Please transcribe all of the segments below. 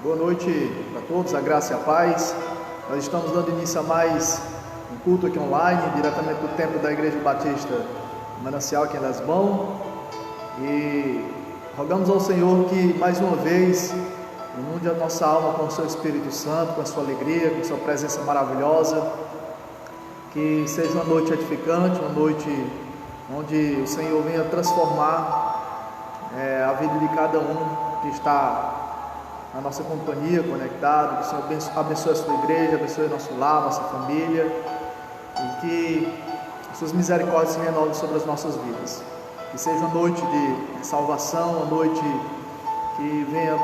Boa noite para todos, a graça e a paz. Nós estamos dando início a mais um culto aqui online, diretamente do templo da Igreja Batista Manancial aqui em Lesbão. E rogamos ao Senhor que mais uma vez inunde a nossa alma com o seu Espírito Santo, com a sua alegria, com a sua presença maravilhosa. Que seja uma noite edificante, uma noite onde o Senhor venha transformar a vida de cada um que está na nossa companhia, conectado. Que o Senhor abençoe a sua igreja, abençoe o nosso lar, nossa família, e que suas misericórdias se renovem sobre as nossas vidas. Que seja uma noite de salvação, uma noite que venha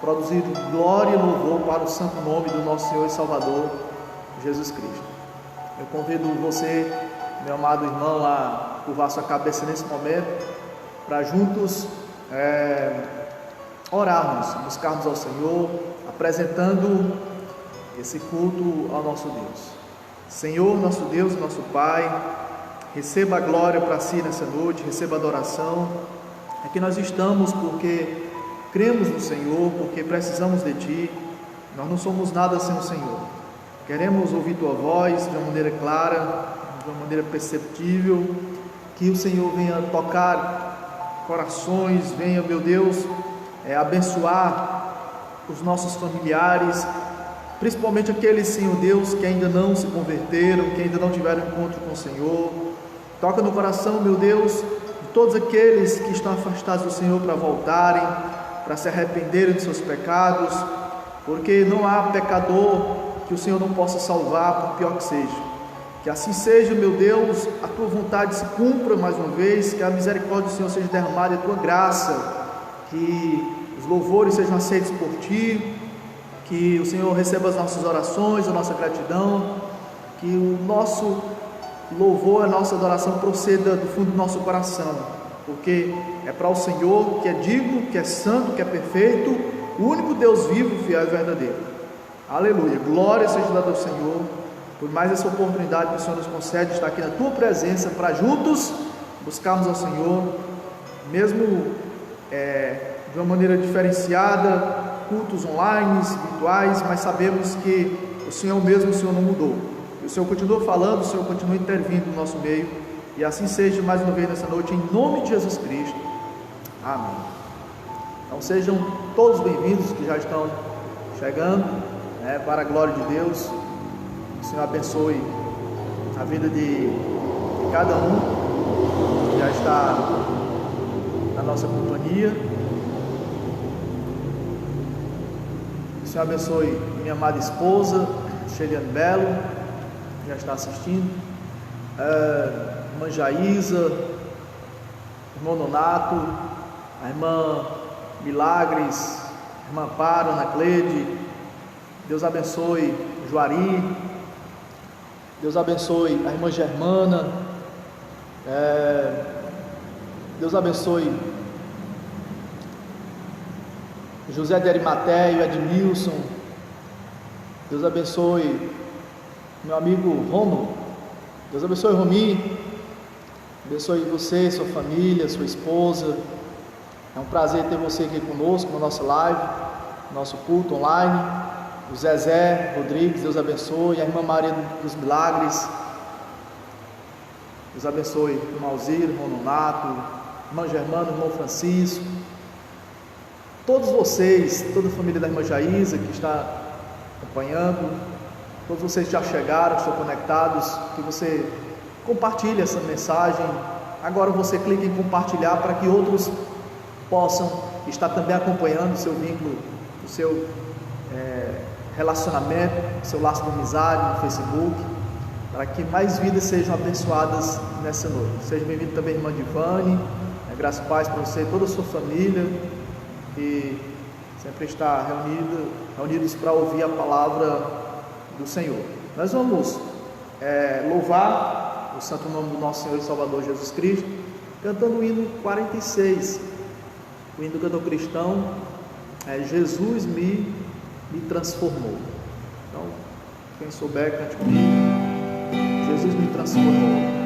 produzir glória e louvor para o santo nome do nosso Senhor e Salvador, Jesus Cristo. Eu convido você, meu amado irmão, a curvar sua cabeça nesse momento, para juntos orarmos, buscarmos ao Senhor, apresentando esse culto ao nosso Deus. Senhor, nosso Deus, nosso Pai, receba a glória para si nessa noite, receba a adoração. Aqui nós estamos porque cremos no Senhor, porque precisamos de Ti. Nós não somos nada sem o Senhor. Queremos ouvir Tua voz de uma maneira clara, de uma maneira perceptível, que o Senhor venha tocar corações, venha, meu Deus, abençoar os nossos familiares, principalmente aqueles, Senhor Deus, que ainda não se converteram, que ainda não tiveram encontro com o Senhor. Toca no coração, meu Deus, de todos aqueles que estão afastados do Senhor para voltarem, para se arrependerem de seus pecados, porque não há pecador que o Senhor não possa salvar, por pior que seja. Que assim seja, meu Deus, a Tua vontade se cumpra mais uma vez, que a misericórdia do Senhor seja derramada e a Tua graça, que os louvores sejam aceitos por Ti, que o Senhor receba as nossas orações, a nossa gratidão, que o nosso louvor, a nossa adoração proceda do fundo do nosso coração, porque é para o Senhor, que é digno, que é santo, que é perfeito, o único Deus vivo, fiel e verdadeiro. Aleluia, glória seja dada ao Senhor, por mais essa oportunidade que o Senhor nos concede de estar aqui na Tua presença, para juntos buscarmos ao Senhor, mesmo de uma maneira diferenciada, cultos online, virtuais, mas sabemos que o Senhor mesmo, o Senhor não mudou. O Senhor continua falando, o Senhor continua intervindo no nosso meio, e assim seja mais uma vez nessa noite, em nome de Jesus Cristo. Amém. Então sejam todos bem-vindos que já estão chegando, para a glória de Deus. O Senhor abençoe a vida de cada um que já está na nossa companhia. O Senhor abençoe minha amada esposa, Sheliane Belo, que já está assistindo, irmã Jaísa, irmão Nonato, a irmã Milagres, a irmã Para, Ana Cleide. Deus abençoe Juari, Deus abençoe a irmã Germana, Deus abençoe José de Arimateia, Edmilson. Deus abençoe meu amigo Romulo. Deus abençoe Romi. Abençoe você, sua família, sua esposa. É um prazer ter você aqui conosco na nossa live, nosso culto online. O Zezé Rodrigues, Deus abençoe. A irmã Maria dos Milagres, Deus abençoe o irmão Alzir, o irmão Nonato, irmã Germano, o irmão Francisco. Todos vocês, toda a família da irmã Jaísa que está acompanhando, todos vocês que já chegaram, que estão conectados, que você compartilhe essa mensagem. Agora você clica em compartilhar para que outros possam estar também acompanhando o seu vínculo, o seu relacionamento, o seu laço de amizade no Facebook, para que mais vidas sejam abençoadas nessa noite. Seja bem-vindo também, irmã Divane, graça e paz para você e toda a sua família, que sempre está reunidos para ouvir a palavra do Senhor. Nós vamos louvar o santo nome do nosso Senhor e Salvador Jesus Cristo, cantando o hino 46, o hino do cantor cristão, Jesus me transformou. Então, quem souber, cante comigo. Jesus me transformou.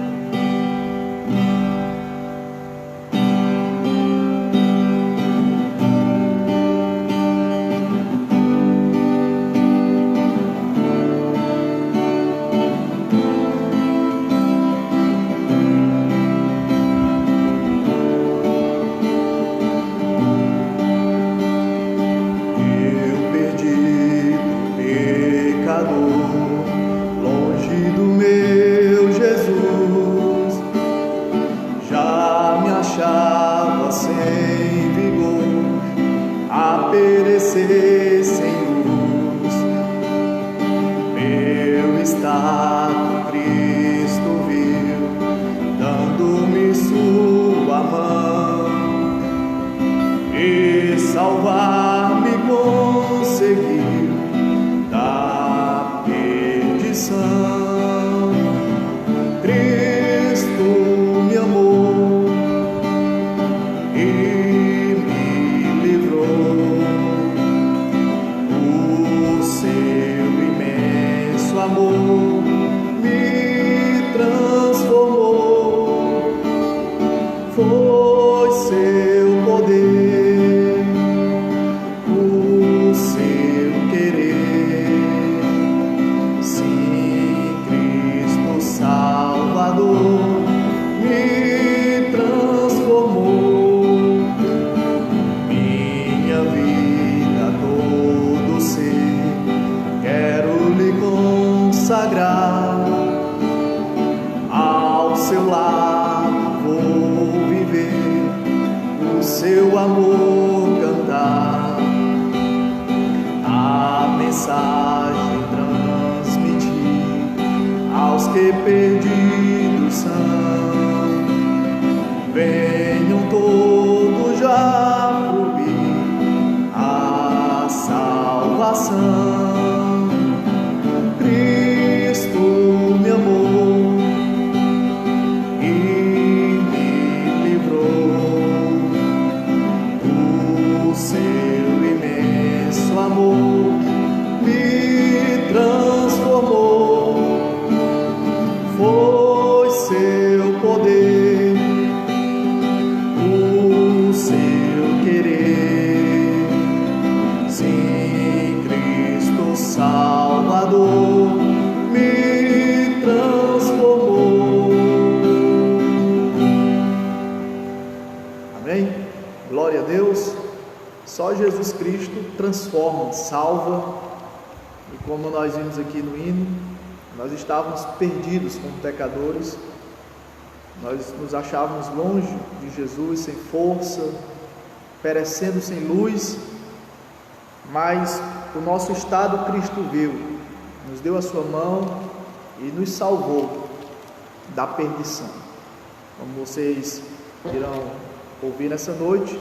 esmorecer sem luz. Meu estado Cristo viu, dando-me sua mão, e salvar-me conseguiu da perdição. Cristo me amou e me livrou. O seu imenso amor me transformou. Foi seu poder, o seu querer. Sim, Cristo Salvador me transformou. Minha vida, todo ser, quero lhe consagrar. Ao seu lado vou viver, o seu amor cantar, a mensagem transmitir aos que perdidos são. Venham todos já ouvir a salvação. Cristo me amou e me livrou. O seu imenso amor me transformou. Foi seu poder, o seu querer. Sim, Cristo Salvador me transformou. Amém? Glória a Deus. Só Jesus Cristo transforma, salva. E como nós vimos aqui no hino, nós estávamos perdidos como pecadores. Nós nos achávamos longe de Jesus, sem força, perecendo sem luz. Mas o nosso estado Cristo viu, nos deu a sua mão e nos salvou da perdição. Como vocês irão ouvir nessa noite,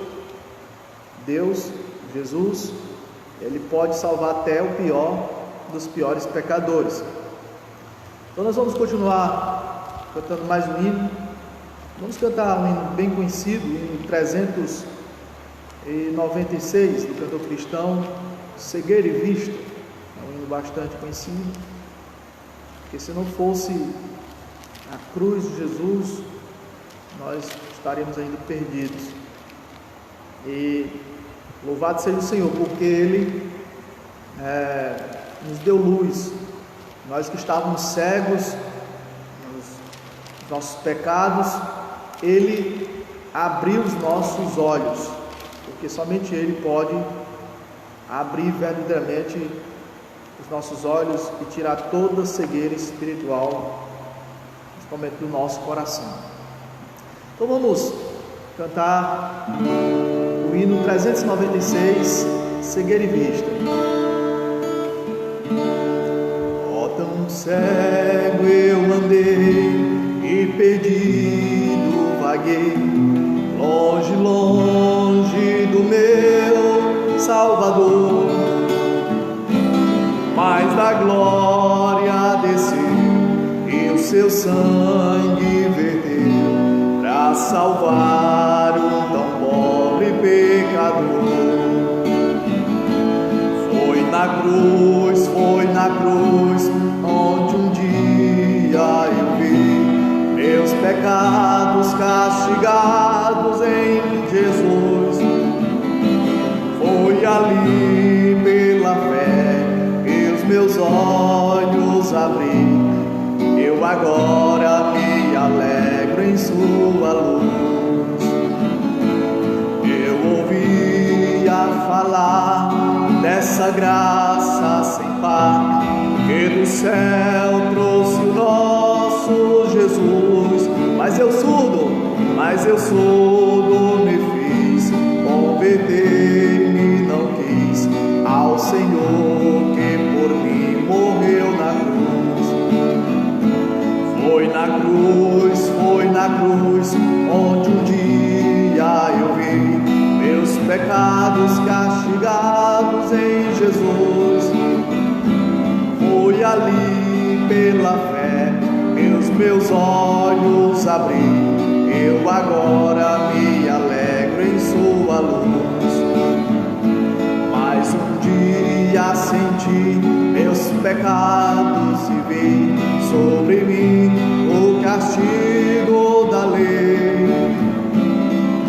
Deus, Jesus, Ele pode salvar até o pior dos piores pecadores. Então nós vamos continuar cantando mais um hino. Vamos cantar um hino bem conhecido, o hino 396 do cantor cristão, Cegueira e Vista. É um hino bastante conhecido, porque se não fosse a cruz de Jesus, nós estaríamos ainda perdidos. E louvado seja o Senhor, porque Ele nos deu luz. Nós que estávamos cegos nos nossos pecados, Ele abriu os nossos olhos, porque somente Ele pode abrir verdadeiramente os nossos olhos e tirar toda a cegueira espiritual, principalmente do nosso coração. Então vamos cantar o hino 396, Cegueira e Vista. Ó, tão cego eu andei e perdido vaguei, longe, longe do meu Salvador, mas da glória desceu e o seu sangue verteu para salvar um tão pobre pecador. Foi na cruz onde um dia eu vi meus pecados castigados em Jesus. Foi ali pela fé que os meus olhos abri, eu agora me alegro em sua luz. Eu ouvia falar dessa graça sem par, que do céu trouxe o nosso Jesus. Mas eu surdo me fiz, converter-me não quis, na cruz, onde um dia eu vi meus pecados castigados em Jesus. Foi ali pela fé, meus olhos abri, eu agora me alegro em sua luz. Mais um dia senti meus pecados e vi sobre mim o castigo da lei.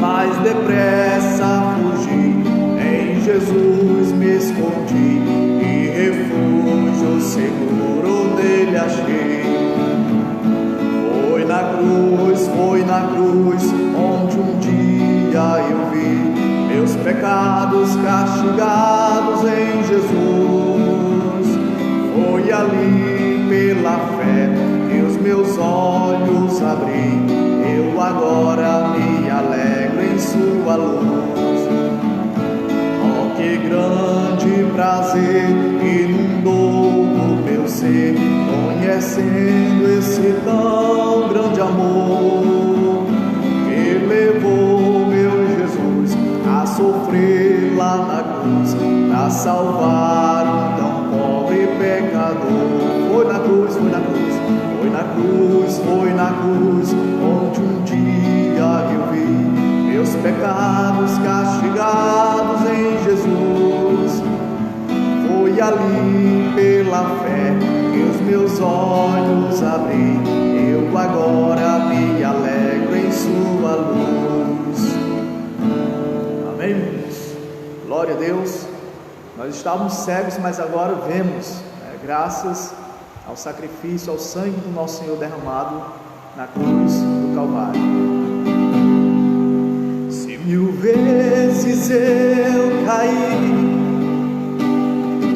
Mais depressa fugi, em Jesus me escondi e refúgio seguro nele achei. Foi na cruz, onde um dia eu vi meus pecados castigados em Jesus. Foi ali pela fé que os meus olhos abri, eu agora me alegro em sua luz. Oh, que grande prazer inundou o meu ser, conhecendo esse tão grande amor, que levou meu Jesus a sofrer lá na cruz, a salvar um tão pobre pecador. Foi na cruz, foi na cruz, foi na cruz, foi na cruz, onde um dia eu vi meus pecados castigados em Jesus. Foi ali pela fé que os meus olhos abri, eu agora me alegro em sua luz. Amém? Glória a Deus. Nós estávamos cegos, mas agora vemos, graças ao sacrifício, ao sangue do nosso Senhor derramado na cruz do Calvário. Se 1000 vezes eu caí,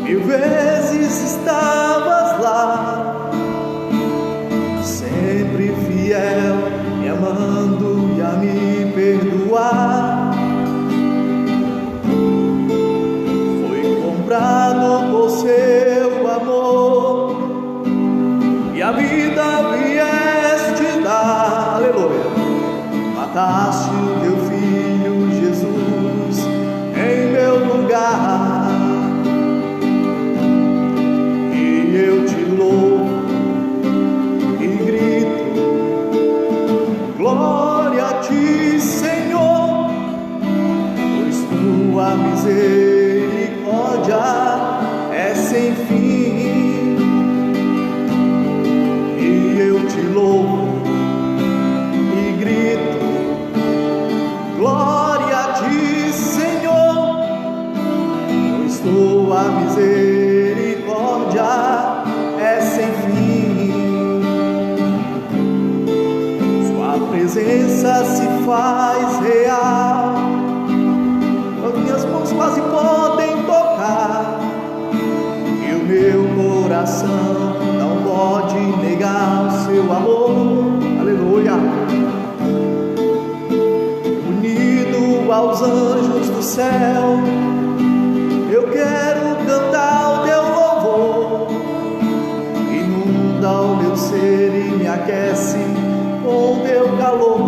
1000 vezes estavas lá, sempre fiel, me amando e a me perdoar. Foi comprado por seu amor e a vida vieste dar. Aleluia. Mataste o teu filho Jesus em meu lugar, e eu te louvo e grito: glória a ti, Senhor, pois tua misericórdia é sem fim. E eu te louvo e grito: glória a ti, Senhor, pois tua misericórdia é sem fim. Sua presença se faz real, as minhas mãos quase podem tocar, e o meu coração não pode negar o seu amor. Aleluia. Unido aos anjos do céu, eu quero cantar o teu louvor. Inunda o meu ser e me aquece com o teu calor.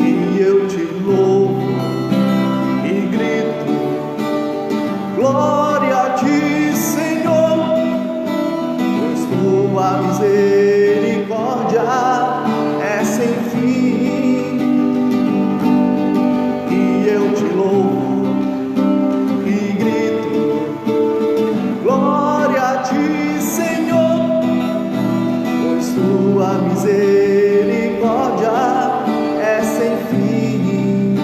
E eu te louvo e grito: glória a ti, Senhor, pois tua misericórdia é sem fim. E eu te louvo e grito: glória a ti, Senhor, pois tua misericórdia é sem fim.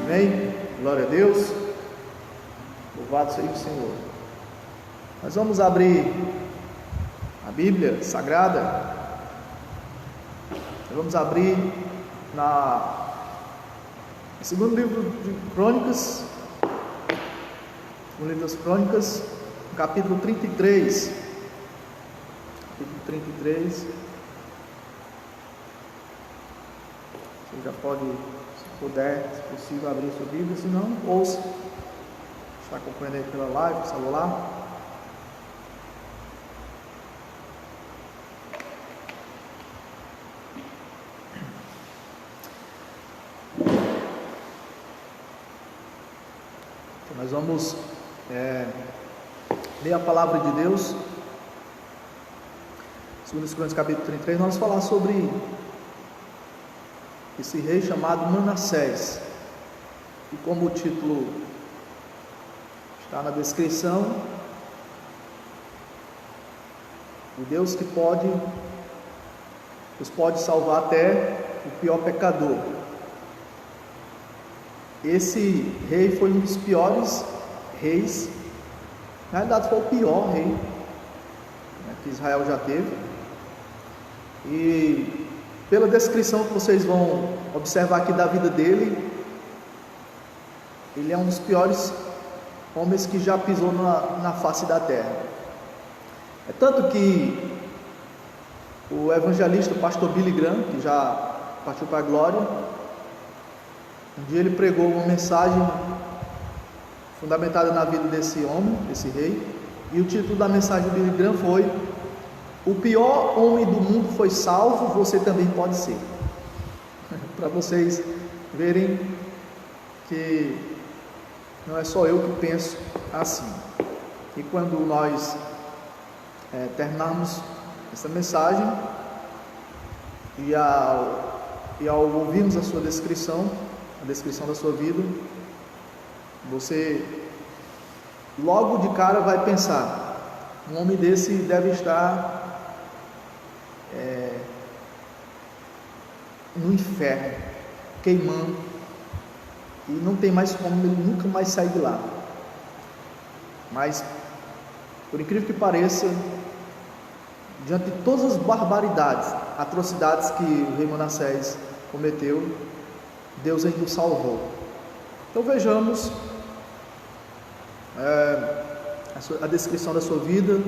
Amém? Glória a Deus. Louvado seja o Senhor. Nós vamos abrir a Bíblia Sagrada. Nós vamos abrir no segundo livro de Crônicas, no livro das Crônicas, no capítulo 33. Capítulo 33. Você já pode, se puder, se possível, abrir sua Bíblia, se não, ouça. Está acompanhando aí pela live, celular. Nós vamos ler a palavra de Deus. 2 Crônicas capítulo 33, nós vamos falar sobre esse rei chamado Manassés. E como o título está na descrição, o Deus que nos pode salvar até o pior pecador. Esse rei foi um dos piores reis, na verdade foi o pior rei que Israel já teve. E pela descrição que vocês vão observar aqui da vida dele, ele é um dos piores homens que já pisou na face da terra. É tanto que o evangelista, o pastor Billy Graham, que já partiu para a glória, um dia ele pregou uma mensagem fundamentada na vida desse homem, desse rei, e o título da mensagem do Billy Graham foi: o pior homem do mundo foi salvo, você também pode ser. Para vocês verem que não é só eu que penso assim. E quando nós terminarmos essa mensagem e ao ouvirmos a sua descrição, a descrição da sua vida, você logo de cara vai pensar: um homem desse deve estar no inferno, queimando, e não tem mais como ele nunca mais sair de lá. Mas, por incrível que pareça, diante de todas as barbaridades, atrocidades que o rei Manassés cometeu, Deus ainda o salvou. Então vejamos a descrição da sua vida,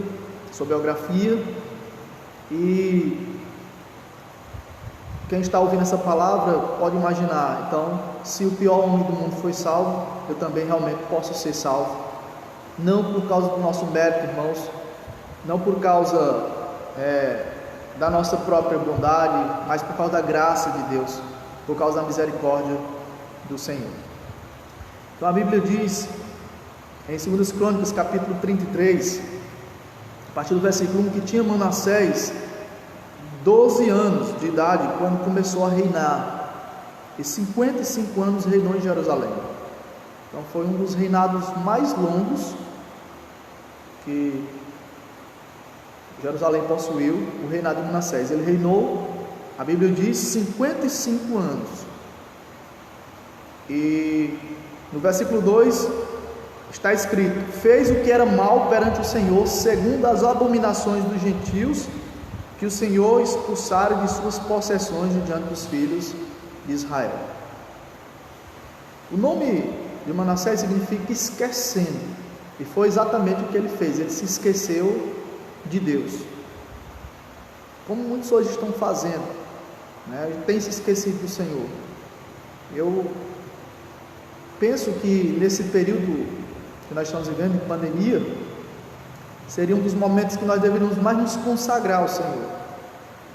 sua biografia. E quem está ouvindo essa palavra pode imaginar: então, se o pior homem do mundo foi salvo, eu também realmente posso ser salvo. Não por causa do nosso mérito, irmãos, não por causa da nossa própria bondade, mas por causa da graça de Deus, por causa da misericórdia do Senhor. Então a Bíblia diz em 2 Crônicas capítulo 33, a partir do versículo 1, que tinha Manassés 12 anos de idade quando começou a reinar, e 55 anos reinou em Jerusalém. Então foi um dos reinados mais longos que Jerusalém possuiu, o reinado de Manassés. Ele reinou, a Bíblia diz, 55 anos. E no versículo 2 está escrito: fez o que era mal perante o Senhor, segundo as abominações dos gentios, que o Senhor expulsara de suas possessões diante dos filhos de Israel. O nome de Manassés significa esquecendo, e foi exatamente o que ele fez. Ele se esqueceu de Deus, como muitos hoje estão fazendo, né? Tem se esquecido do Senhor. Eu penso que nesse período que nós estamos vivendo, de pandemia, seria um dos momentos que nós deveríamos mais nos consagrar ao Senhor.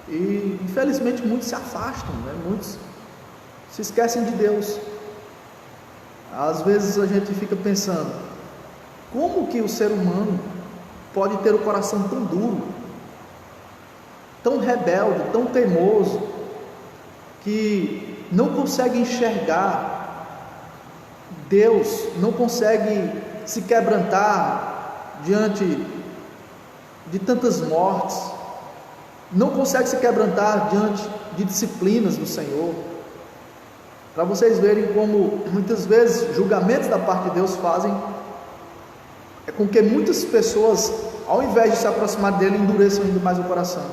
E infelizmente muitos se afastam, né? Muitos se esquecem de Deus. Às vezes a gente fica pensando: como que o ser humano pode ter o coração tão duro, tão rebelde, tão teimoso, que não consegue enxergar Deus, não consegue se quebrantar diante de tantas mortes, não consegue se quebrantar diante de disciplinas do Senhor. Para vocês verem como muitas vezes julgamentos da parte de Deus fazem com que muitas pessoas, ao invés de se aproximar dele, endureçam ainda mais o coração.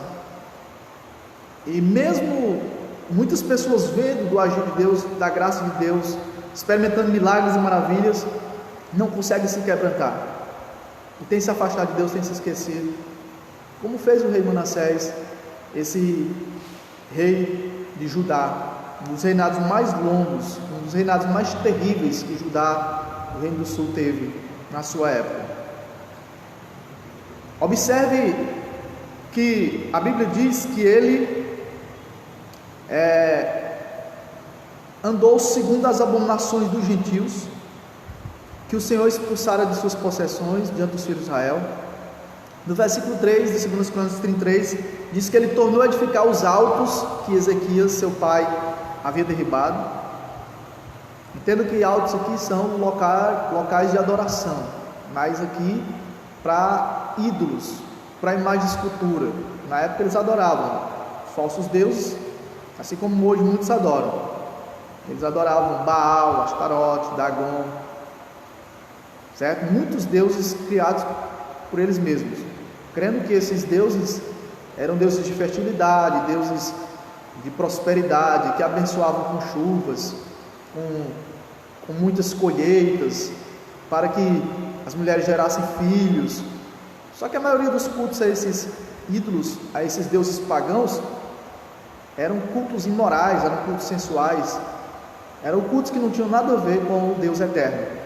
E mesmo muitas pessoas vendo do agir de Deus, da graça de Deus, experimentando milagres e maravilhas, não conseguem se quebrantar, e tem se afastado de Deus, tem se esquecido, como fez o rei Manassés, esse rei de Judá, um dos reinados mais longos, um dos reinados mais terríveis que Judá, o reino do sul, teve na sua época. Observe que a Bíblia diz que ele andou segundo as abominações dos gentios, que o Senhor expulsara de suas possessões diante dos filhos de Israel. No versículo 3 de 2 Crônicas 33, diz que ele tornou a edificar os altos que Ezequias, seu pai, havia derribado. Entendo que altos aqui são locais de adoração, mas aqui para ídolos, para imagem de escultura. Na época eles adoravam falsos deuses, assim como hoje muitos adoram. Eles adoravam Baal, Astarote, Dagon, certo? Muitos deuses criados por eles mesmos, crendo que esses deuses eram deuses de fertilidade, deuses de prosperidade, que abençoavam com chuvas, com muitas colheitas, para que as mulheres gerassem filhos. Só que a maioria dos cultos a esses ídolos, a esses deuses pagãos, eram cultos imorais, eram cultos sensuais, eram cultos que não tinham nada a ver com o Deus eterno.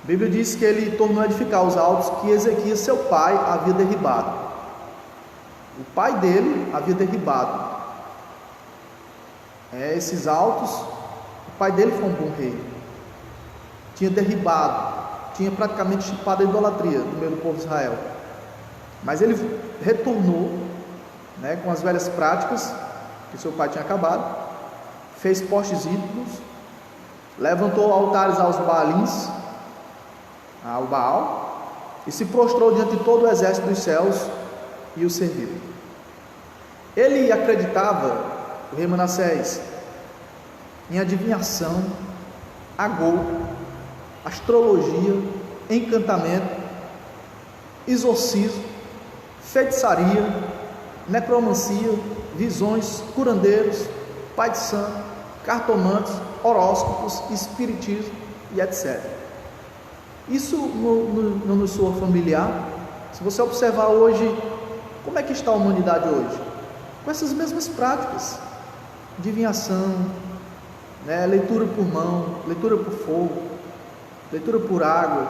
A Bíblia diz que ele tornou a edificar os altos que Ezequias, seu pai, havia derribado. O pai dele havia derribado esses altos. O pai dele foi um bom rei, tinha derribado, tinha praticamente chipado a idolatria no meio do povo de Israel, mas ele retornou, com as velhas práticas que seu pai tinha acabado, fez postes ídolos, levantou altares aos Baalins, ao Baal, e se prostrou diante de todo o exército dos céus e o serviu. Ele acreditava, o rei Manassés, em adivinhação, agô, astrologia, encantamento, exorcismo, feitiçaria, necromancia, visões, curandeiros, pai de santo, cartomantes, horóscopos, espiritismo e etc. Isso não nos soa familiar? Se você observar hoje, como é que está a humanidade hoje? Com essas mesmas práticas, adivinhação, leitura por mão, leitura por fogo, leitura por água,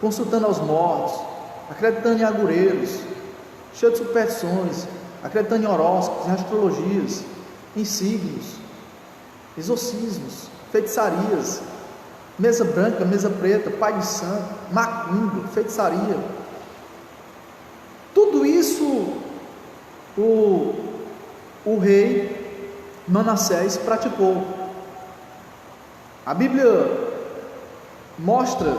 consultando aos mortos, acreditando em agoureiros, cheio de superstições, acreditando em horóscopos, em astrologias, em signos, exorcismos, feitiçarias, mesa branca, mesa preta, pai de santo, macumba, feitiçaria. Tudo isso o rei Manassés praticou. A Bíblia mostra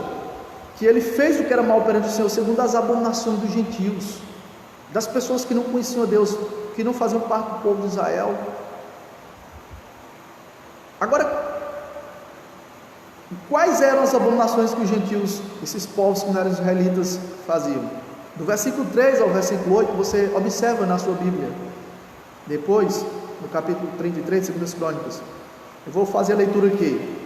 que ele fez o que era mal perante o Senhor, segundo as abominações dos gentios, das pessoas que não conheciam a Deus, que não faziam parte do povo de Israel. Agora, quais eram as abominações que os gentios, esses povos que não eram israelitas, faziam? Do versículo 3 ao versículo 8, você observa na sua Bíblia. Depois, no capítulo 33 de 2 Crônicas, eu vou fazer a leitura aqui.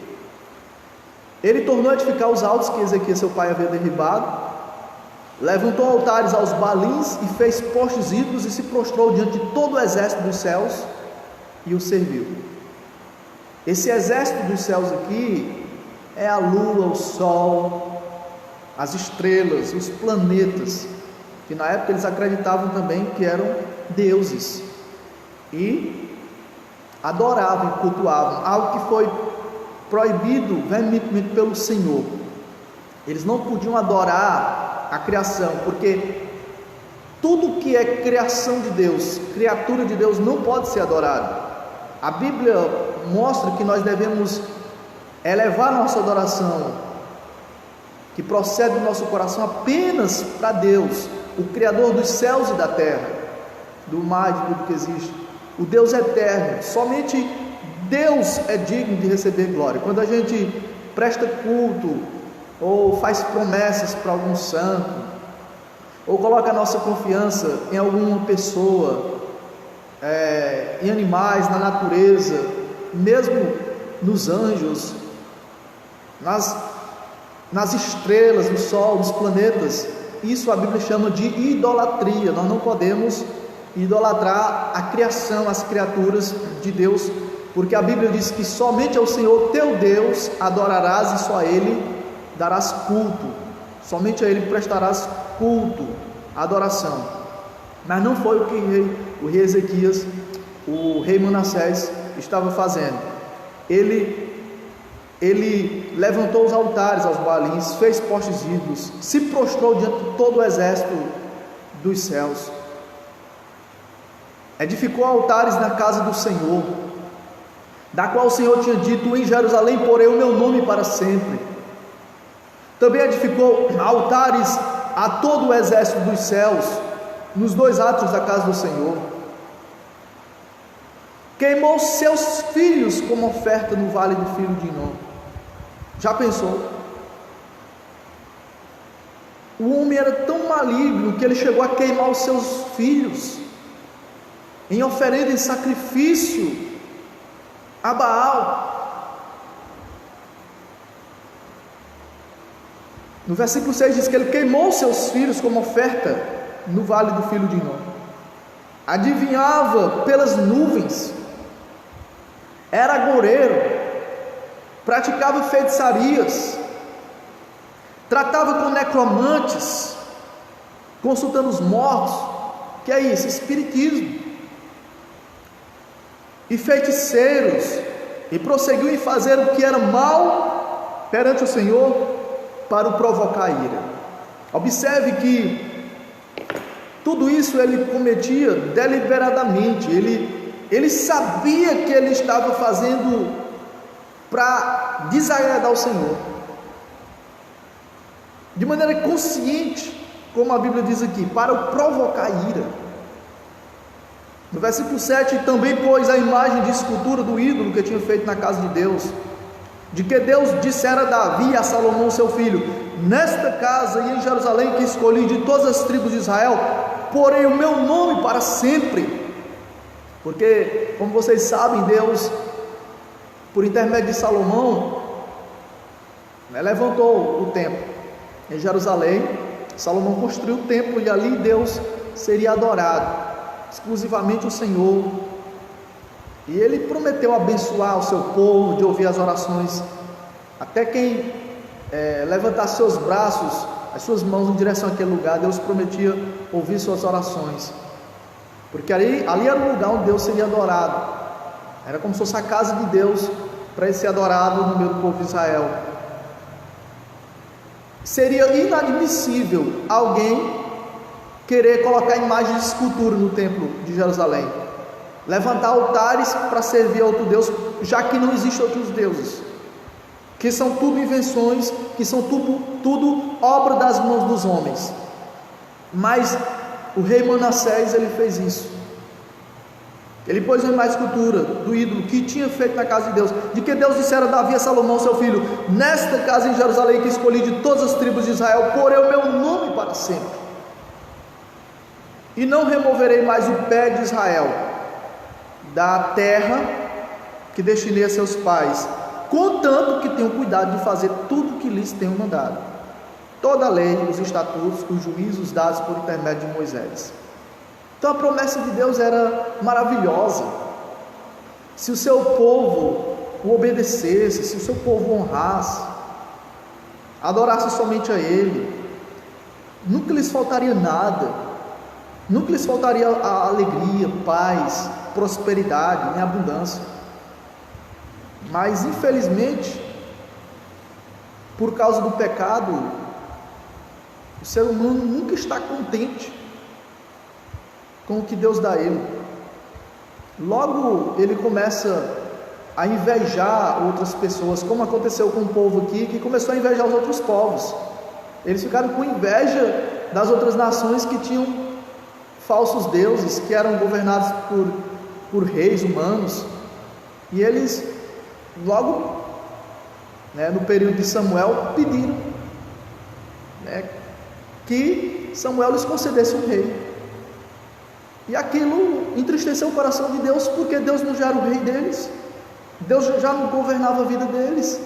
Ele tornou a edificar os altos que Ezequias, seu pai, havia derribado, levantou altares aos Baalins e fez postes ídolos e se prostrou diante de todo o exército dos céus e o serviu. Esse exército dos céus aqui é a lua, o sol, as estrelas, os planetas, que na época eles acreditavam também que eram deuses e adoravam, cultuavam, algo que foi proibido veementemente pelo Senhor. Eles não podiam adorar a criação, porque tudo que é criação de Deus, criatura de Deus, não pode ser adorado. A Bíblia mostra que nós devemos elevar nossa adoração, que procede do nosso coração, apenas para Deus, o Criador dos céus e da terra, do mar e de tudo que existe, o Deus eterno. Somente Deus é digno de receber glória. Quando a gente presta culto, ou faz promessas para algum santo, ou coloca a nossa confiança em alguma pessoa, em animais, na natureza, mesmo nos anjos, nas estrelas, no sol, nos planetas, isso a Bíblia chama de idolatria. Nós não podemos idolatrar a criação, as criaturas de Deus, porque a Bíblia diz que somente ao Senhor teu Deus adorarás e só a Ele darás culto, somente a Ele prestarás culto, adoração. Mas não foi o que o rei Ezequias, o rei Manassés estava fazendo. Ele ele levantou os altares aos Baalins, fez postes ídolos, se prostrou diante de todo o exército dos céus, edificou altares na casa do Senhor, da qual o Senhor tinha dito: em Jerusalém porei o meu nome para sempre. Também edificou altares a todo o exército dos céus, nos 2 átrios da casa do Senhor. Queimou seus filhos como oferta no vale do filho de Inom. Já pensou? O homem era tão maligno que ele chegou a queimar os seus filhos em oferenda, em sacrifício a Baal. No versículo 6 diz que ele queimou seus filhos como oferta no vale do filho de Inom. Adivinhava pelas nuvens, era agoureiro, praticava feitiçarias, tratava com necromantes, consultando os mortos. Que é isso? Espiritismo. E feiticeiros, e prosseguiu em fazer o que era mal perante o Senhor, para o provocar a ira. Observe que tudo isso ele cometia deliberadamente. Ele sabia que ele estava fazendo para desagradar o Senhor, de maneira consciente, como a Bíblia diz aqui, para o provocar a ira. No versículo 7, também pôs a imagem de escultura do ídolo que tinha feito na casa de Deus, de que Deus dissera a Davi e a Salomão seu filho: nesta casa e em Jerusalém que escolhi de todas as tribos de Israel, porei o meu nome para sempre. Porque, como vocês sabem, Deus, por intermédio de Salomão, levantou o templo em Jerusalém. Salomão construiu o templo e ali Deus seria adorado, exclusivamente o Senhor. E ele prometeu abençoar o seu povo, de ouvir as orações. Até quem levantasse seus braços, as suas mãos em direção àquele lugar, Deus prometia ouvir suas orações. Porque ali era o lugar onde Deus seria adorado. Era como se fosse a casa de Deus para ele ser adorado no meio do povo de Israel. Seria inadmissível alguém querer colocar imagens de escultura no templo de Jerusalém, levantar altares para servir a outro Deus, já que não existem outros deuses, que são tudo invenções, que são tudo obra das mãos dos homens. Mas o rei Manassés, ele fez isso. Ele pôs uma imagem de escultura do ídolo que tinha feito na casa de Deus, de que Deus dissera a Davi e a Salomão seu filho: nesta casa em Jerusalém que escolhi de todas as tribos de Israel, porei o meu nome para sempre, e não removerei mais o pé de Israel da terra que destinei a seus pais, contanto que tenham cuidado de fazer tudo o que lhes tenho mandado, toda a lei, os estatutos, os juízos dados por intermédio de Moisés. Então a promessa de Deus era maravilhosa. Se o seu povo o obedecesse, se o seu povo honrasse, adorasse somente a Ele, nunca lhes faltaria nada, nunca lhes faltaria a alegria, paz, prosperidade, nem abundância. Mas infelizmente, por causa do pecado, o ser humano nunca está contente com o que Deus dá a ele. Logo ele começa a invejar outras pessoas, como aconteceu com o povo aqui, que começou a invejar os outros povos. Eles ficaram com inveja das outras nações que tinham falsos deuses, que eram governados por reis humanos. E eles logo, no período de Samuel, pediram que Samuel lhes concedesse um rei. E aquilo entristeceu o coração de Deus, porque Deus não já era o rei deles, Deus já não governava a vida deles.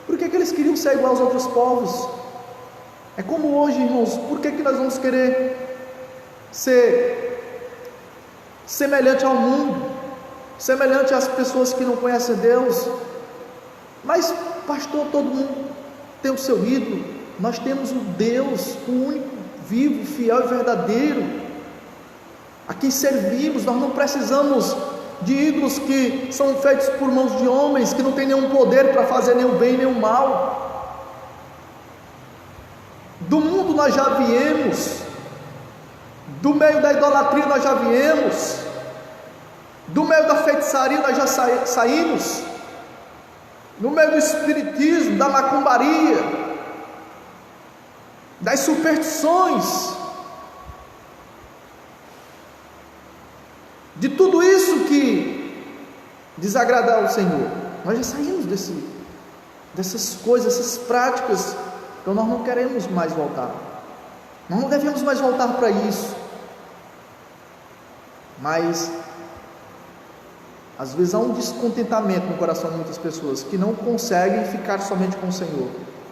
Por que eles queriam ser igual aos outros povos? É como hoje, irmãos, por que nós vamos querer ser semelhante ao mundo, semelhante às pessoas que não conhecem Deus? Mas pastor, todo mundo tem o seu ídolo. Nós temos o Deus, o único, vivo, fiel e verdadeiro, a quem servimos. Nós não precisamos de ídolos que são feitos por mãos de homens, que não têm nenhum poder para fazer nem o bem nem o mal. Do mundo nós já viemos, do meio da idolatria nós já viemos, do meio da feitiçaria nós já saímos, no meio do espiritismo, da macumbaria, das superstições, de tudo isso que desagrada ao Senhor. Nós já saímos dessas coisas, essas práticas. Então nós não queremos mais voltar, nós não devemos mais voltar para isso. Mas às vezes há um descontentamento no coração de muitas pessoas que não conseguem ficar somente com o Senhor,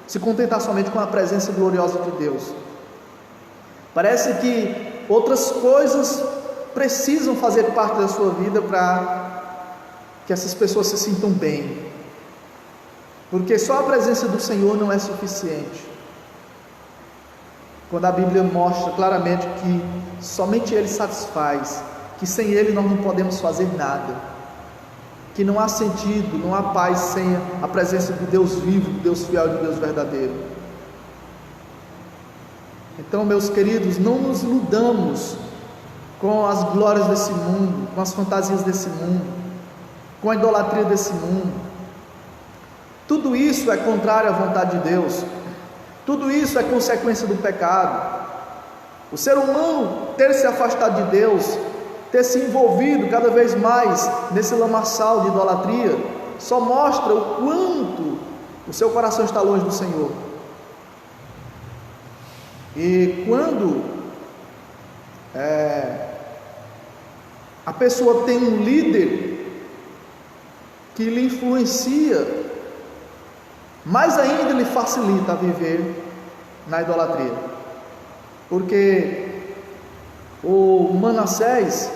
se contentar somente com a presença gloriosa de Deus. Parece que outras coisas precisam fazer parte da sua vida para que essas pessoas se sintam bem, porque só a presença do Senhor não é suficiente. Quando a Bíblia mostra claramente que somente Ele satisfaz, que sem Ele nós não podemos fazer nada, que não há sentido, não há paz sem a presença do Deus vivo, do Deus fiel e do Deus verdadeiro. Então, meus queridos, não nos iludamos com as glórias desse mundo, com as fantasias desse mundo, com a idolatria desse mundo. Tudo isso é contrário à vontade de Deus, tudo isso é consequência do pecado. O ser humano ter se afastado de Deus, ter se envolvido cada vez mais nesse lamaçal de idolatria, só mostra o quanto o seu coração está longe do Senhor. E quando a pessoa tem um líder que lhe influencia, mais ainda lhe facilita a viver na idolatria, porque o Manassés,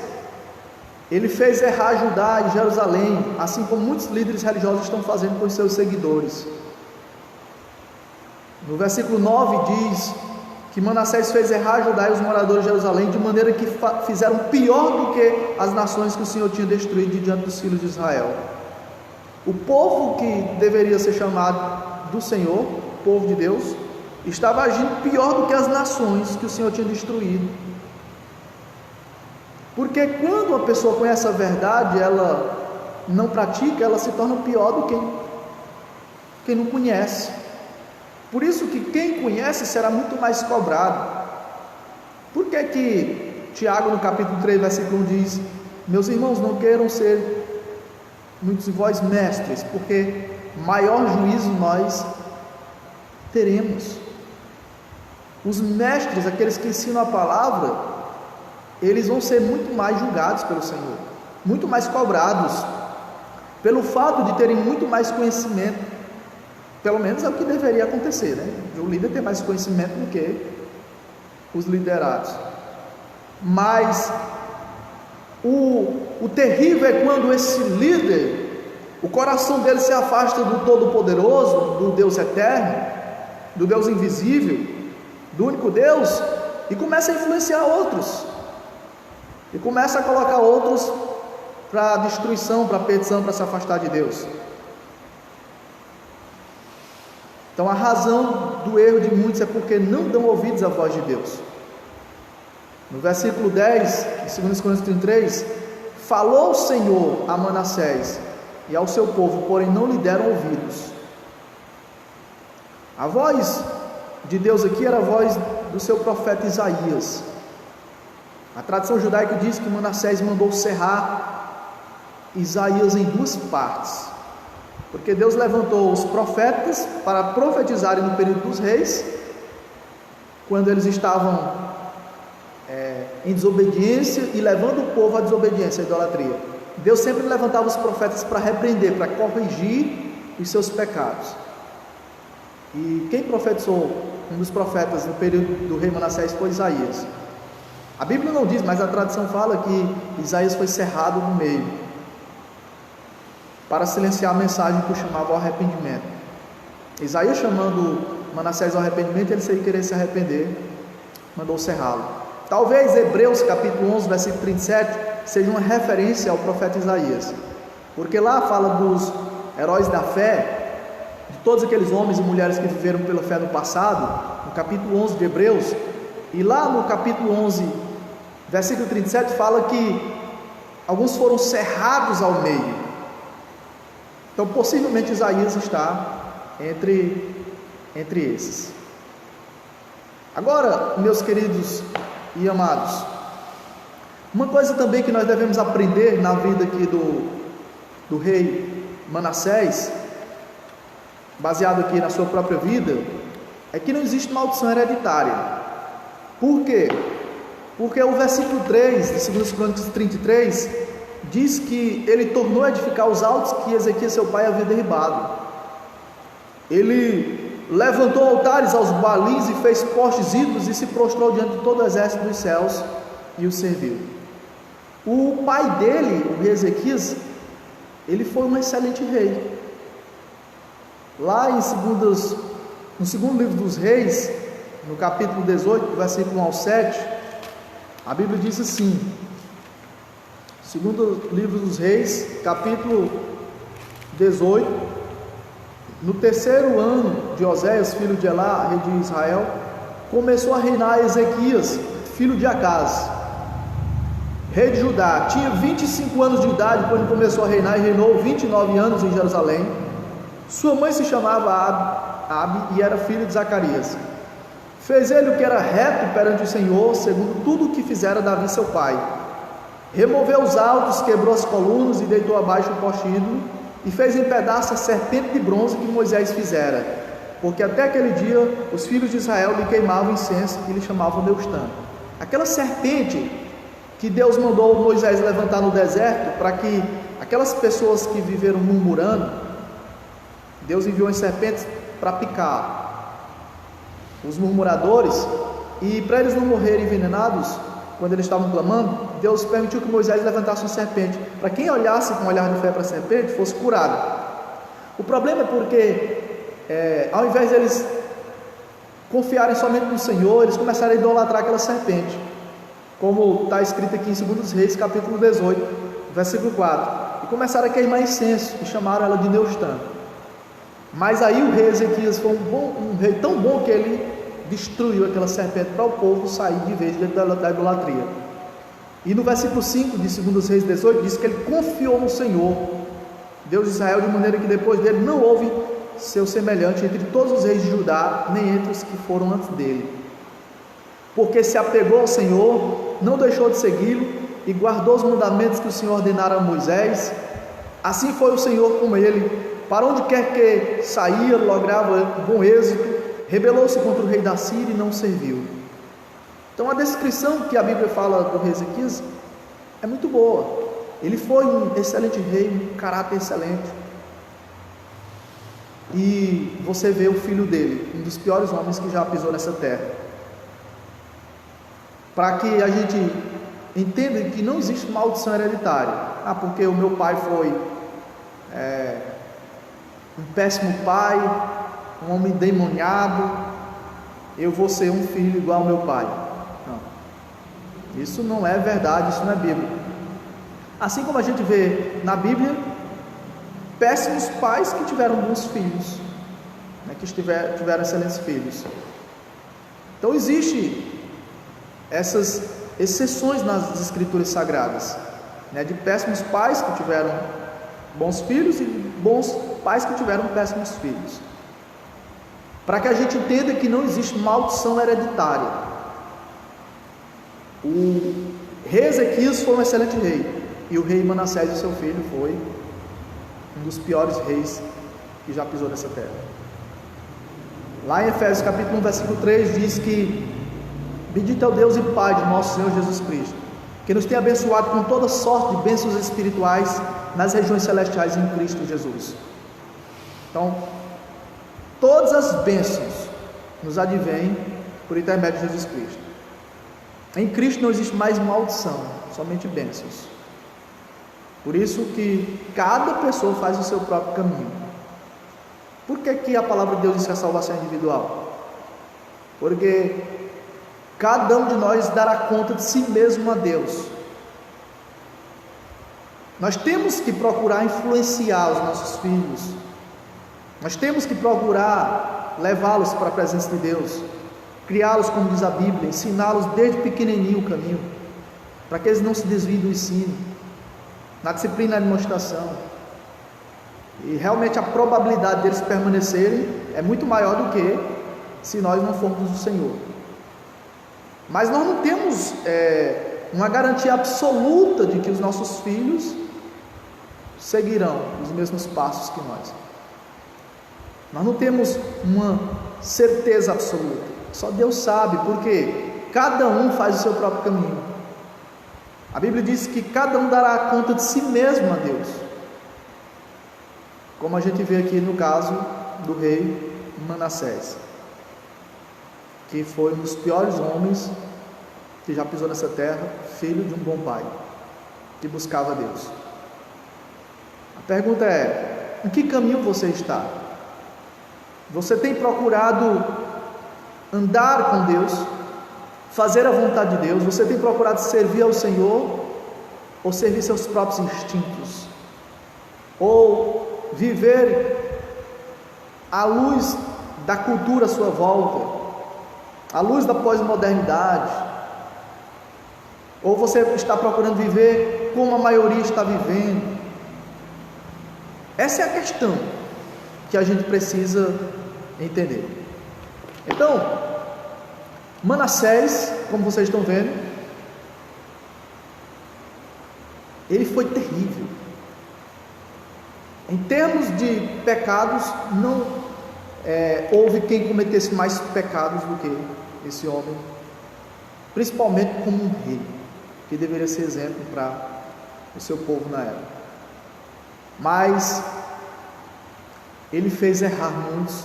ele fez errar Judá e Jerusalém, assim como muitos líderes religiosos estão fazendo com os seus seguidores. No versículo 9 diz que Manassés fez errar Judá e os moradores de Jerusalém, de maneira que fizeram pior do que as nações que o Senhor tinha destruído diante dos filhos de Israel. O povo que deveria ser chamado do Senhor, o povo de Deus, estava agindo pior do que as nações que o Senhor tinha destruído. Porque quando uma pessoa conhece a verdade, ela não pratica, ela se torna pior do que quem não conhece. Por isso que quem conhece será muito mais cobrado. Por que Tiago, no capítulo 3, versículo 1 diz: meus irmãos, não queiram ser muitos de vós mestres, porque maior juízo nós teremos. Os mestres, aqueles que ensinam a palavra, eles vão ser muito mais julgados pelo Senhor, muito mais cobrados, pelo fato de terem muito mais conhecimento. Pelo menos é o que deveria acontecer, né? O líder ter mais conhecimento do que os liderados. Mas o terrível é quando esse líder, o coração dele se afasta do Todo-Poderoso, do Deus eterno, do Deus invisível, do único Deus, e começa a influenciar outros, e começa a colocar outros para destruição, para perdição, para se afastar de Deus. Então a razão do erro de muitos é porque não dão ouvidos à voz de Deus. No versículo 10, de 2 Coríntios 33, falou o Senhor a Manassés e ao seu povo, porém não lhe deram ouvidos. A voz de Deus aqui era a voz do seu profeta Isaías. A tradição judaica diz que Manassés mandou cerrar Isaías em duas partes, porque Deus levantou os profetas para profetizarem no período dos reis, quando eles estavam em desobediência e levando o povo à desobediência, à idolatria. Deus sempre levantava os profetas para repreender, para corrigir os seus pecados. E quem profetizou, um dos profetas no período do rei Manassés, foi Isaías. A Bíblia não diz, mas a tradição fala que Isaías foi cerrado no meio, para silenciar a mensagem que o chamava ao arrependimento. Isaías, chamando Manassés ao arrependimento, ele, sem querer se arrepender, mandou cerrá-lo. Talvez Hebreus capítulo 11, versículo 37, seja uma referência ao profeta Isaías, porque lá fala dos heróis da fé, de todos aqueles homens e mulheres que viveram pela fé no passado, no capítulo 11 de Hebreus, e lá no capítulo 11, versículo 37, fala que alguns foram cerrados ao meio. Então, possivelmente Isaías está entre esses. Agora, meus queridos e amados, uma coisa também que nós devemos aprender na vida aqui do rei Manassés, baseado aqui na sua própria vida, é que não existe maldição hereditária. Por quê? Porque o versículo 3 de 2 Crônicas 33 diz que ele tornou a edificar os altos que Ezequias seu pai havia derribado. Ele levantou altares aos Baalins e fez postes ídolos e se prostrou diante de todo o exército dos céus e o serviu. O pai dele, o rei Ezequias, ele foi um excelente rei. Lá no segundo livro dos reis, no capítulo 18, versículo 1 ao 7, a Bíblia diz assim, segundo livro dos reis, capítulo 18, no terceiro ano de Oséias, filho de Elá, rei de Israel, começou a reinar Ezequias, filho de Acaz, rei de Judá. Tinha 25 anos de idade quando começou a reinar e reinou 29 anos em Jerusalém. Sua mãe se chamava Abi e era filha de Zacarias. Fez ele o que era reto perante o Senhor, segundo tudo o que fizera Davi seu pai. Removeu os altos, quebrou as colunas e deitou abaixo o poste ídolo, e fez em pedaços a serpente de bronze que Moisés fizera, porque até aquele dia os filhos de Israel lhe queimavam incenso e lhe chamavam Neustã. Aquela serpente que Deus mandou Moisés levantar no deserto, para que aquelas pessoas que viveram murmurando, Deus enviou as serpentes para picar os murmuradores, e para eles não morrerem envenenados, quando eles estavam clamando, Deus permitiu que Moisés levantasse uma serpente, para quem olhasse com um olhar de fé para a serpente, fosse curado. O problema é porque, ao invés de eles confiarem somente no Senhor, eles começaram a idolatrar aquela serpente, como está escrito aqui em 2 Reis, capítulo 18, versículo 4, e começaram a queimar incenso, e chamaram ela de Neustã. Mas aí o rei Ezequias foi um rei tão bom que ele destruiu aquela serpente para o povo sair de vez da idolatria. E no versículo 5 de 2 Reis 18 diz que ele confiou no Senhor, Deus de Israel, de maneira que depois dele não houve seu semelhante entre todos os reis de Judá, nem entre os que foram antes dele, porque se apegou ao Senhor, não deixou de segui-lo e guardou os mandamentos que o Senhor ordenara a Moisés. Assim foi o Senhor com ele, para onde quer que saía, lograva bom êxito. Rebelou-se contra o rei da Síria e não serviu. Então a descrição que a Bíblia fala do rei Ezequias é muito boa. Ele foi um excelente rei, um caráter excelente. E você vê o filho dele, um dos piores homens que já pisou nessa terra. Para que a gente entenda que não existe maldição hereditária. Porque o meu pai foi um péssimo pai, um homem endemoniado, eu vou ser um filho igual ao meu pai. Não, isso não é verdade, isso não é Bíblia. Assim como a gente vê na Bíblia péssimos pais que tiveram bons filhos, que tiveram excelentes filhos. Então existe essas exceções nas escrituras sagradas, de péssimos pais que tiveram bons filhos e bons pais que tiveram péssimos filhos, para que a gente entenda que não existe maldição hereditária. O rei Ezequias foi um excelente rei, e o rei Manassés, o seu filho, foi um dos piores reis que já pisou nessa terra. Lá em Efésios capítulo 1, versículo 3 diz que: bendito é o Deus e Pai de nosso Senhor Jesus Cristo, que nos tem abençoado com toda sorte de bênçãos espirituais nas regiões celestiais em Cristo Jesus. Então, todas as bênçãos nos advêm por intermédio de Jesus Cristo. Em Cristo não existe mais maldição, somente bênçãos. Por isso que cada pessoa faz o seu próprio caminho. Por que a palavra de Deus diz que a salvação é individual? Porque cada um de nós dará conta de si mesmo a Deus. Nós temos que procurar influenciar os nossos filhos, nós temos que procurar levá-los para a presença de Deus, criá-los, como diz a Bíblia, ensiná-los desde pequenininho o caminho, para que eles não se desviem do ensino, na disciplina e na demonstração. E realmente a probabilidade deles permanecerem é muito maior do que se nós não formos do Senhor. Mas nós não temos uma garantia absoluta de que os nossos filhos seguirão os mesmos passos que nós. Nós não temos uma certeza absoluta. Só Deus sabe, porque cada um faz o seu próprio caminho. A Bíblia diz que cada um dará conta de si mesmo a Deus, como a gente vê aqui no caso do rei Manassés, que foi um dos piores homens que já pisou nessa terra, filho de um bom pai, que buscava Deus. A pergunta é: em que caminho você está? Você tem procurado andar com Deus, fazer a vontade de Deus? Você tem procurado servir ao Senhor, ou servir seus próprios instintos, ou viver à luz da cultura à sua volta, à luz da pós-modernidade? Ou você está procurando viver como a maioria está vivendo? Essa é a questão que a gente precisa entender. Então, Manassés, como vocês estão vendo, ele foi terrível. Em termos de pecados, não houve quem cometesse mais pecados do que esse homem, principalmente como um rei, que deveria ser exemplo para o seu povo na época. Mas ele fez errar muitos,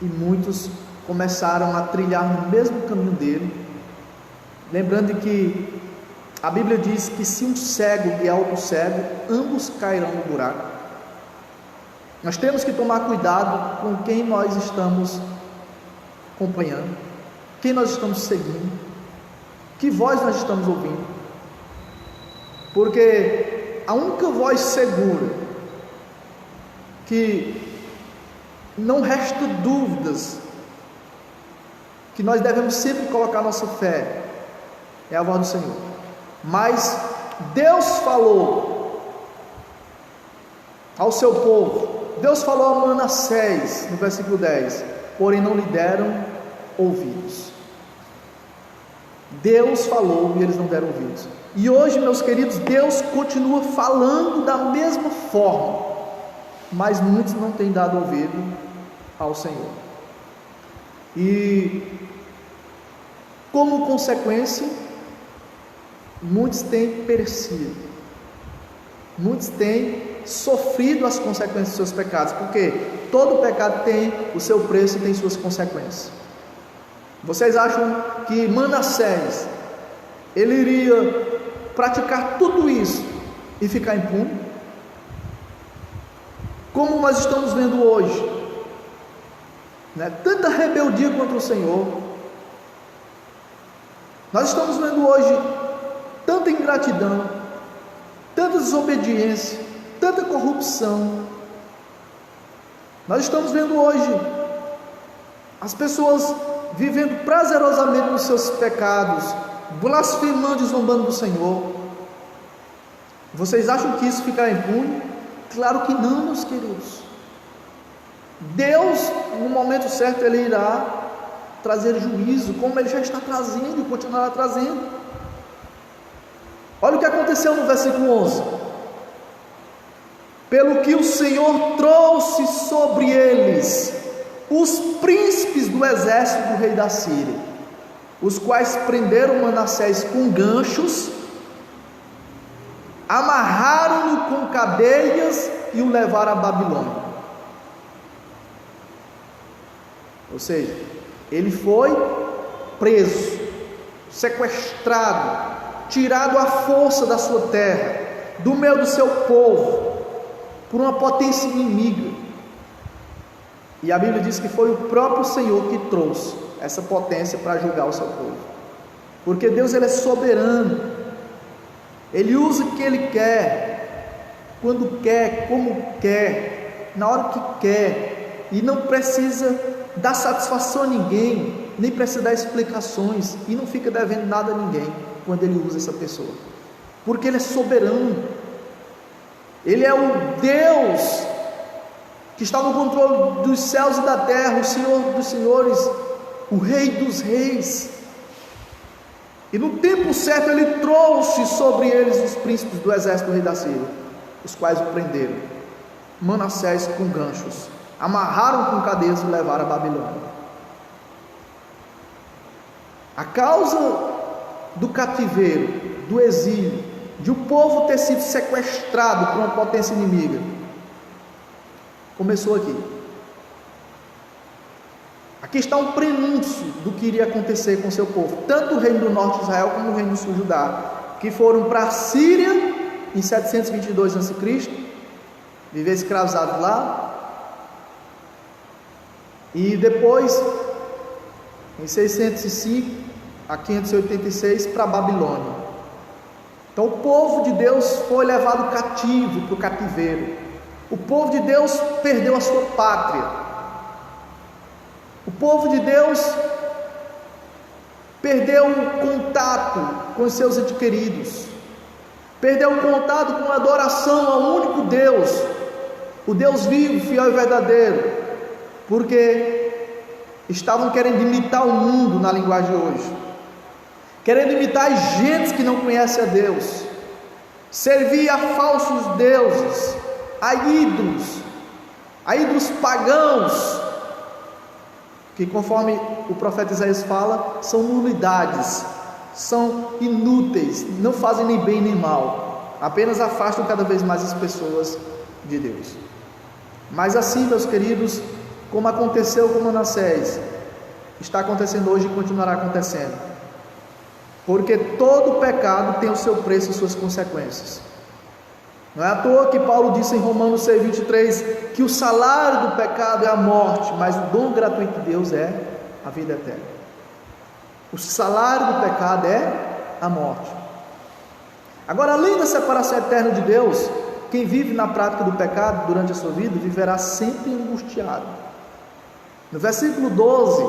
e muitos começaram a trilhar no mesmo caminho dele, lembrando que a Bíblia diz que se um cego guiar outro cego, ambos cairão no buraco. Nós temos que tomar cuidado com quem nós estamos acompanhando, quem nós estamos seguindo, que voz nós estamos ouvindo, porque a única voz segura, que não resta dúvidas, que nós devemos sempre colocar nossa fé, é a voz do Senhor. Mas Deus falou ao seu povo, Deus falou a Manassés, no versículo 10, porém não lhe deram ouvidos. Deus falou e eles não deram ouvidos. E hoje, meus queridos, Deus continua falando da mesma forma, mas muitos não têm dado ouvido ao Senhor. E como consequência, muitos têm perecido, muitos têm sofrido as consequências dos seus pecados, porque todo pecado tem o seu preço e tem suas consequências. Vocês acham que Manassés, ele iria praticar tudo isso e ficar impune? Como nós estamos vendo hoje, né? Tanta rebeldia contra o Senhor, nós estamos vendo hoje tanta ingratidão, tanta desobediência, tanta corrupção. Nós estamos vendo hoje as pessoas vivendo prazerosamente nos seus pecados, blasfemando e zombando do Senhor. Vocês acham que isso ficará impune? Claro que não, meus queridos. Deus, no momento certo, Ele irá trazer juízo, como Ele já está trazendo e continuará trazendo. Olha o que aconteceu no versículo 11: pelo que o Senhor trouxe sobre eles os príncipes do exército do rei da Síria, os quais prenderam Manassés com ganchos, amarraram-no com cadeias e o levaram à Babilônia. Ou seja, ele foi preso, sequestrado, tirado à força da sua terra, do meio do seu povo, por uma potência inimiga. E a Bíblia diz que foi o próprio Senhor que trouxe essa potência para julgar o seu povo, porque Deus, Ele é soberano. Ele usa o que Ele quer, quando quer, como quer, na hora que quer, e não precisa dar satisfação a ninguém, nem precisa dar explicações, e não fica devendo nada a ninguém quando Ele usa essa pessoa, porque Ele é soberano. Ele é o Deus que está no controle dos céus e da terra, o Senhor dos senhores, o Rei dos reis. E no tempo certo Ele trouxe sobre eles os príncipes do exército do rei da Síria, os quais o prenderam, Manassés com ganchos, amarraram com cadeias e levaram a Babilônia. A causa do cativeiro, do exílio, de o povo ter sido sequestrado por uma potência inimiga, começou aqui. Aqui está um prenúncio do que iria acontecer com seu povo, tanto o reino do norte de Israel como o reino do sul de Judá, que foram para a Síria em 722 a.C., viver escravizados lá, e depois em 605 a 586 para a Babilônia. Então o povo de Deus foi levado cativo para o cativeiro. O povo de Deus perdeu a sua pátria. O povo de Deus perdeu o contato com os seus entes queridos, perdeu o contato com a adoração ao único Deus, o Deus vivo, fiel e verdadeiro, porque estavam querendo imitar o mundo na linguagem de hoje, querendo imitar as gentes que não conhecem a Deus, servir a falsos deuses, a ídolos pagãos, que conforme o profeta Isaías fala, são nulidades, são inúteis, não fazem nem bem nem mal, apenas afastam cada vez mais as pessoas de Deus. Mas assim, meus queridos, como aconteceu com Manassés, está acontecendo hoje e continuará acontecendo, porque todo pecado tem o seu preço e suas consequências. Não é à toa que Paulo disse em Romanos 6,23 que o salário do pecado é a morte, mas o dom gratuito de Deus é a vida eterna. O salário do pecado é a morte. Agora, além da separação eterna de Deus, quem vive na prática do pecado durante a sua vida viverá sempre angustiado. No versículo 12,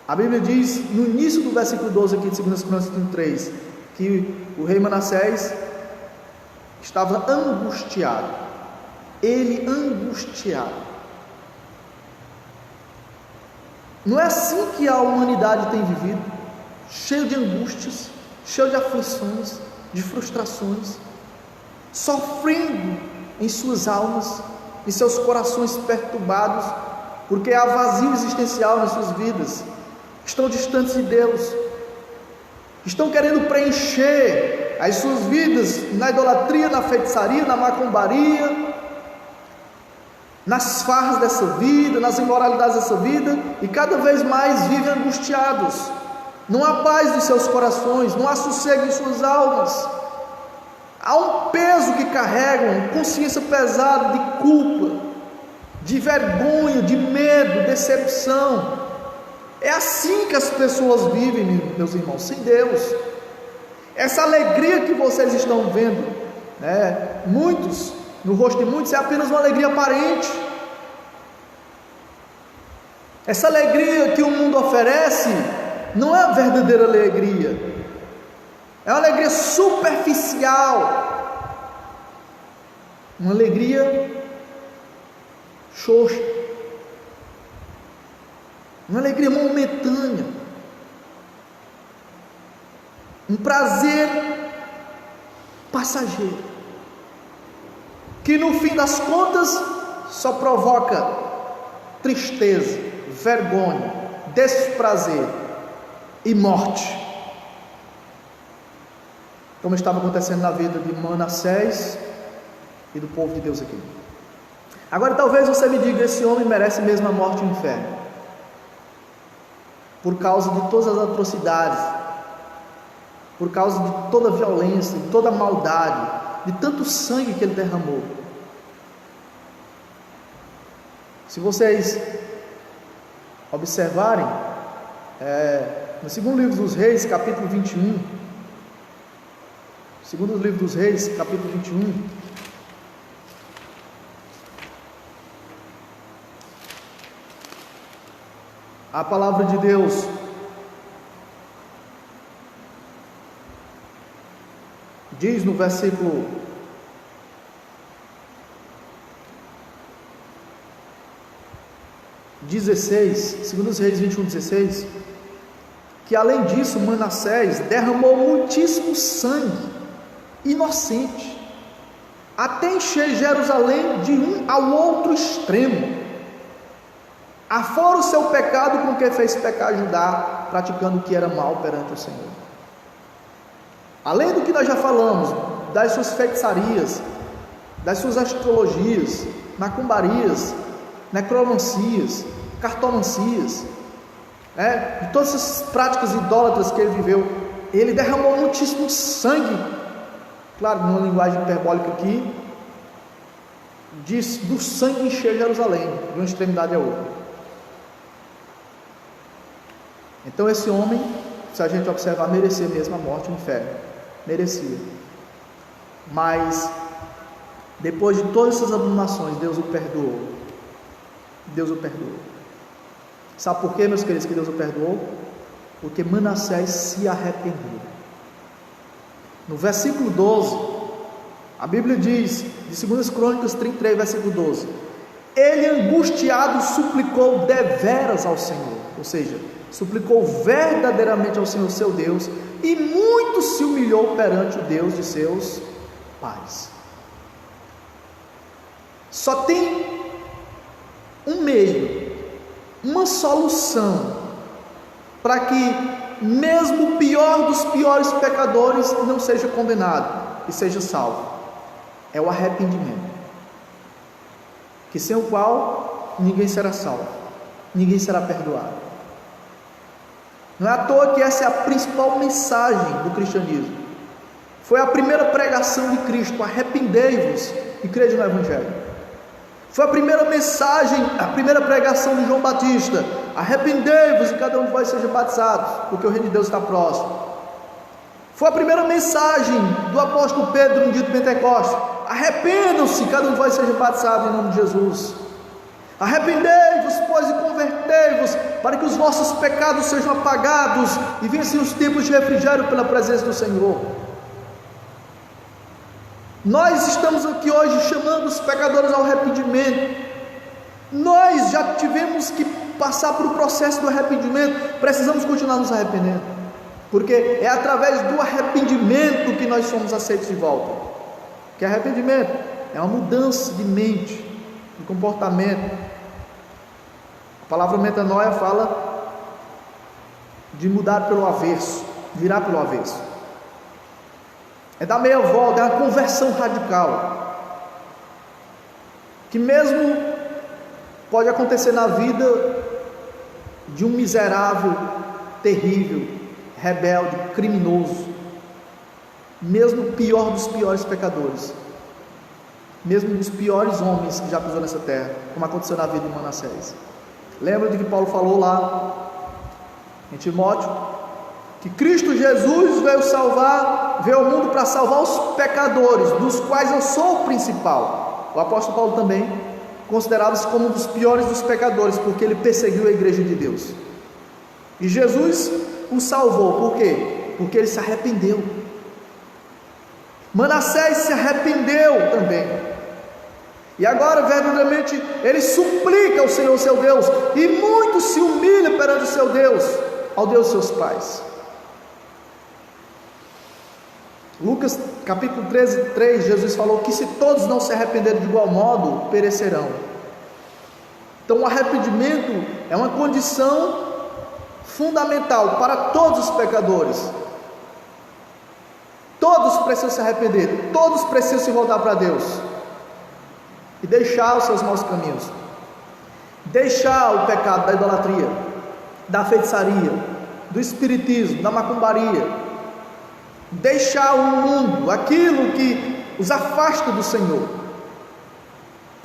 a Bíblia diz, no início do versículo 12 aqui de 2 Crônicas 33, que o rei Manassés estava angustiado, ele angustiado. Não é assim que a humanidade tem vivido, cheio de angústias, cheio de aflições, de frustrações, sofrendo em suas almas, em seus corações perturbados, porque há vazio existencial nas suas vidas, estão distantes de Deus, estão querendo preencher as suas vidas na idolatria, na feitiçaria, na macumbaria, nas farras dessa vida, nas imoralidades dessa vida, e cada vez mais vivem angustiados. Não há paz nos seus corações, não há sossego em suas almas. Há um peso que carregam, consciência pesada de culpa, de vergonha, de medo, decepção. É assim que as pessoas vivem, meus irmãos, sem Deus. Essa alegria que vocês estão vendo, muitos, no rosto de muitos, é apenas uma alegria aparente. Essa alegria que o mundo oferece não é a verdadeira alegria, é uma alegria superficial, uma alegria xoxa, uma alegria momentânea, um prazer passageiro, que no fim das contas só provoca tristeza, vergonha, desprazer e morte, como estava acontecendo na vida de Manassés e do povo de Deus aqui. Agora talvez você me diga, esse homem merece mesmo a morte e o inferno, por causa de todas as atrocidades, por causa de toda a violência, de toda a maldade, de tanto sangue que ele derramou. Se vocês observarem, no segundo livro dos Reis, capítulo 21, Segundo livro dos Reis, capítulo 21. A palavra de Deus diz no versículo 16, segundo os Reis 21, 16, que além disso Manassés derramou muitíssimo sangue inocente, até encher Jerusalém de um ao outro extremo, afora o seu pecado com que fez pecar Judá, praticando o que era mal perante o Senhor. Além do que nós já falamos, das suas feitiçarias, das suas astrologias, macumbarias, necromancias, cartomancias, de todas essas práticas idólatras que ele viveu, ele derramou muitíssimo sangue, claro, numa linguagem hiperbólica aqui, diz do sangue encher Jerusalém, de uma extremidade a outra. Então esse homem, se a gente observar, merecia mesmo a morte no inferno, merecia, mas depois de todas essas abominações, Deus o perdoou. Deus o perdoou. Sabe por quê, meus queridos, que Deus o perdoou? Porque Manassés se arrependeu. No versículo 12, a Bíblia diz, de 2 Crônicas 33, versículo 12: ele angustiado suplicou deveras ao Senhor, ou seja, suplicou verdadeiramente ao Senhor seu Deus, e muito se humilhou perante o Deus de seus pais. Só tem um meio, uma solução, para que mesmo o pior dos piores pecadores não seja condenado e seja salvo: é o arrependimento, que sem o qual ninguém será salvo, ninguém será perdoado. Não é à toa que essa é a principal mensagem do cristianismo. Foi a primeira pregação de Cristo: arrependei-vos e crede no Evangelho. Foi a primeira mensagem, a primeira pregação de João Batista: arrependei-vos e cada um de vós seja batizado, porque o reino de Deus está próximo. Foi a primeira mensagem do apóstolo Pedro no dia de Pentecostes: arrependam-se, cada um de vós seja batizado em nome de Jesus. Arrependei-vos, pois, e convertei-vos, para que os vossos pecados sejam apagados e venham os tempos de refrigério pela presença do Senhor. Nós estamos aqui hoje chamando os pecadores ao arrependimento. Nós já tivemos que passar por o processo do arrependimento, precisamos continuar nos arrependendo, porque é através do arrependimento que nós somos aceitos de volta. Que arrependimento é uma mudança de mente, de comportamento. A palavra metanoia fala de mudar pelo avesso, virar pelo avesso. É dar meia volta, é uma conversão radical, que mesmo pode acontecer na vida de um miserável, terrível, rebelde, criminoso, mesmo o pior dos piores pecadores, mesmo dos piores homens que já pisou nessa terra, como aconteceu na vida de Manassés. Lembra de que Paulo falou lá em Timóteo, que Cristo Jesus veio ao mundo para salvar os pecadores, dos quais eu sou o principal. O apóstolo Paulo também considerava-se como um dos piores dos pecadores, porque ele perseguiu a igreja de Deus. E Jesus o salvou, por quê? Porque ele se arrependeu. Manassés se arrependeu também, e agora verdadeiramente ele suplica ao Senhor seu Deus, e muito se humilha perante o seu Deus, ao Deus de seus pais. Lucas capítulo 13, 3, Jesus falou que se todos não se arrependerem de igual modo, perecerão. Então o arrependimento é uma condição fundamental para todos os pecadores. Todos precisam se arrepender, todos precisam se voltar para Deus e deixar os seus maus caminhos, deixar o pecado da idolatria, da feitiçaria, do espiritismo, da macumbaria, deixar o mundo, aquilo que os afasta do Senhor,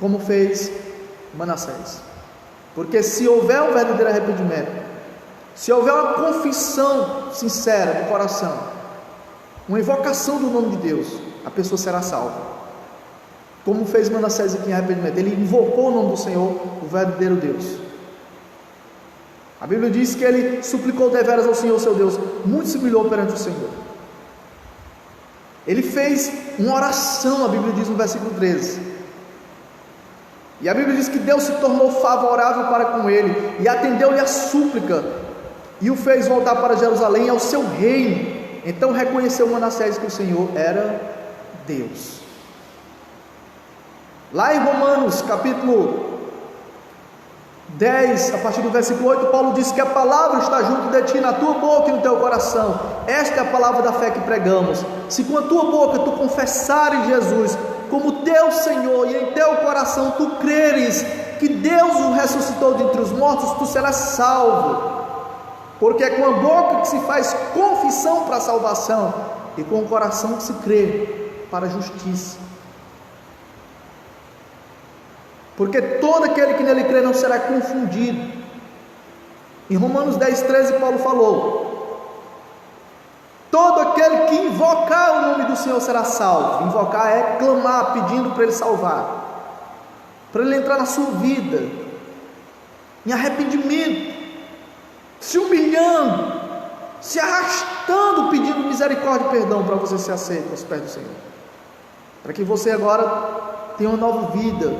como fez Manassés. Porque se houver um verdadeiro arrependimento, se houver uma confissão sincera do coração, uma invocação do nome de Deus, a pessoa será salva. Como fez Manassés aqui em arrependimento, ele invocou o nome do Senhor, o verdadeiro Deus. A Bíblia diz que ele suplicou deveras ao Senhor seu Deus, muito se humilhou perante o Senhor. Ele fez uma oração, a Bíblia diz no versículo 13. E a Bíblia diz que Deus se tornou favorável para com ele, e atendeu-lhe a súplica, e o fez voltar para Jerusalém, ao seu reino. Então reconheceu Manassés que o Senhor era Deus. Lá em Romanos capítulo 10, a partir do versículo 8, Paulo diz que a palavra está junto de ti, na tua boca e no teu coração. Esta é a palavra da fé que pregamos. Se com a tua boca tu confessares Jesus como teu Senhor, e em teu coração tu creres que Deus o ressuscitou dentre os mortos, tu serás salvo. Porque é com a boca que se faz confissão para a salvação, e com o coração que se crê para a justiça. Porque todo aquele que nele crê não será confundido. Em Romanos 10, 13, Paulo falou: todo aquele que invocar o nome do Senhor será salvo. Invocar é clamar, pedindo para ele salvar, para ele entrar na sua vida em arrependimento, se humilhando, se arrastando, pedindo misericórdia e perdão, para você ser aceito aos pés do Senhor, para que você agora tenha uma nova vida,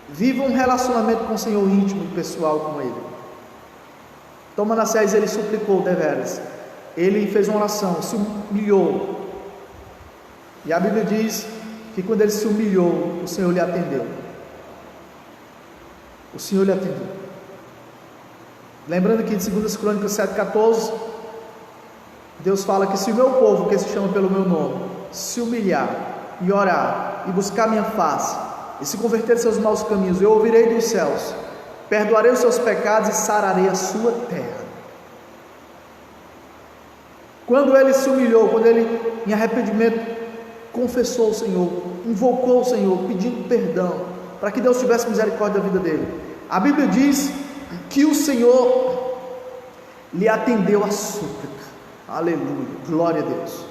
viva um relacionamento com o Senhor íntimo e pessoal com Ele. Então Manassés, ele suplicou deveras, ele fez uma oração, se humilhou, e a Bíblia diz que quando ele se humilhou, o Senhor lhe atendeu. O Senhor lhe atendeu. Lembrando que em 2 Crônicas 7,14, Deus fala que se o meu povo, que se chama pelo meu nome, se humilhar e orar e buscar minha face e se converter de seus maus caminhos, eu ouvirei dos céus, perdoarei os seus pecados e sararei a sua terra. Quando ele se humilhou, quando ele em arrependimento confessou o Senhor, invocou o Senhor, pedindo perdão, para que Deus tivesse misericórdia da vida dele, a Bíblia diz que o Senhor lhe atendeu a súplica. Aleluia, glória a Deus.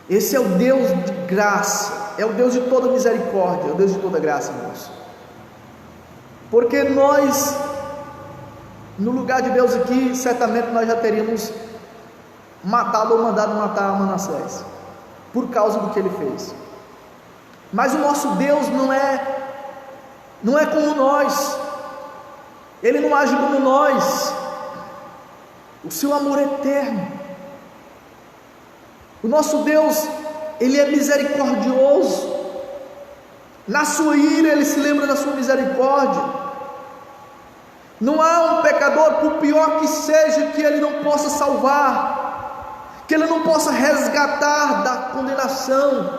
Esse é o Deus de graça, é o Deus de toda misericórdia, é o Deus de toda graça, irmãos. Porque nós, no lugar de Deus aqui, certamente nós já teríamos matado ou mandado matar Manassés, por causa do que ele fez. Mas o nosso Deus não é como nós, Ele não age como nós. O seu amor é eterno. O nosso Deus, Ele é misericordioso. Na sua ira Ele se lembra da sua misericórdia. Não há um pecador, por pior que seja, que Ele não possa salvar, que Ele não possa resgatar da condenação,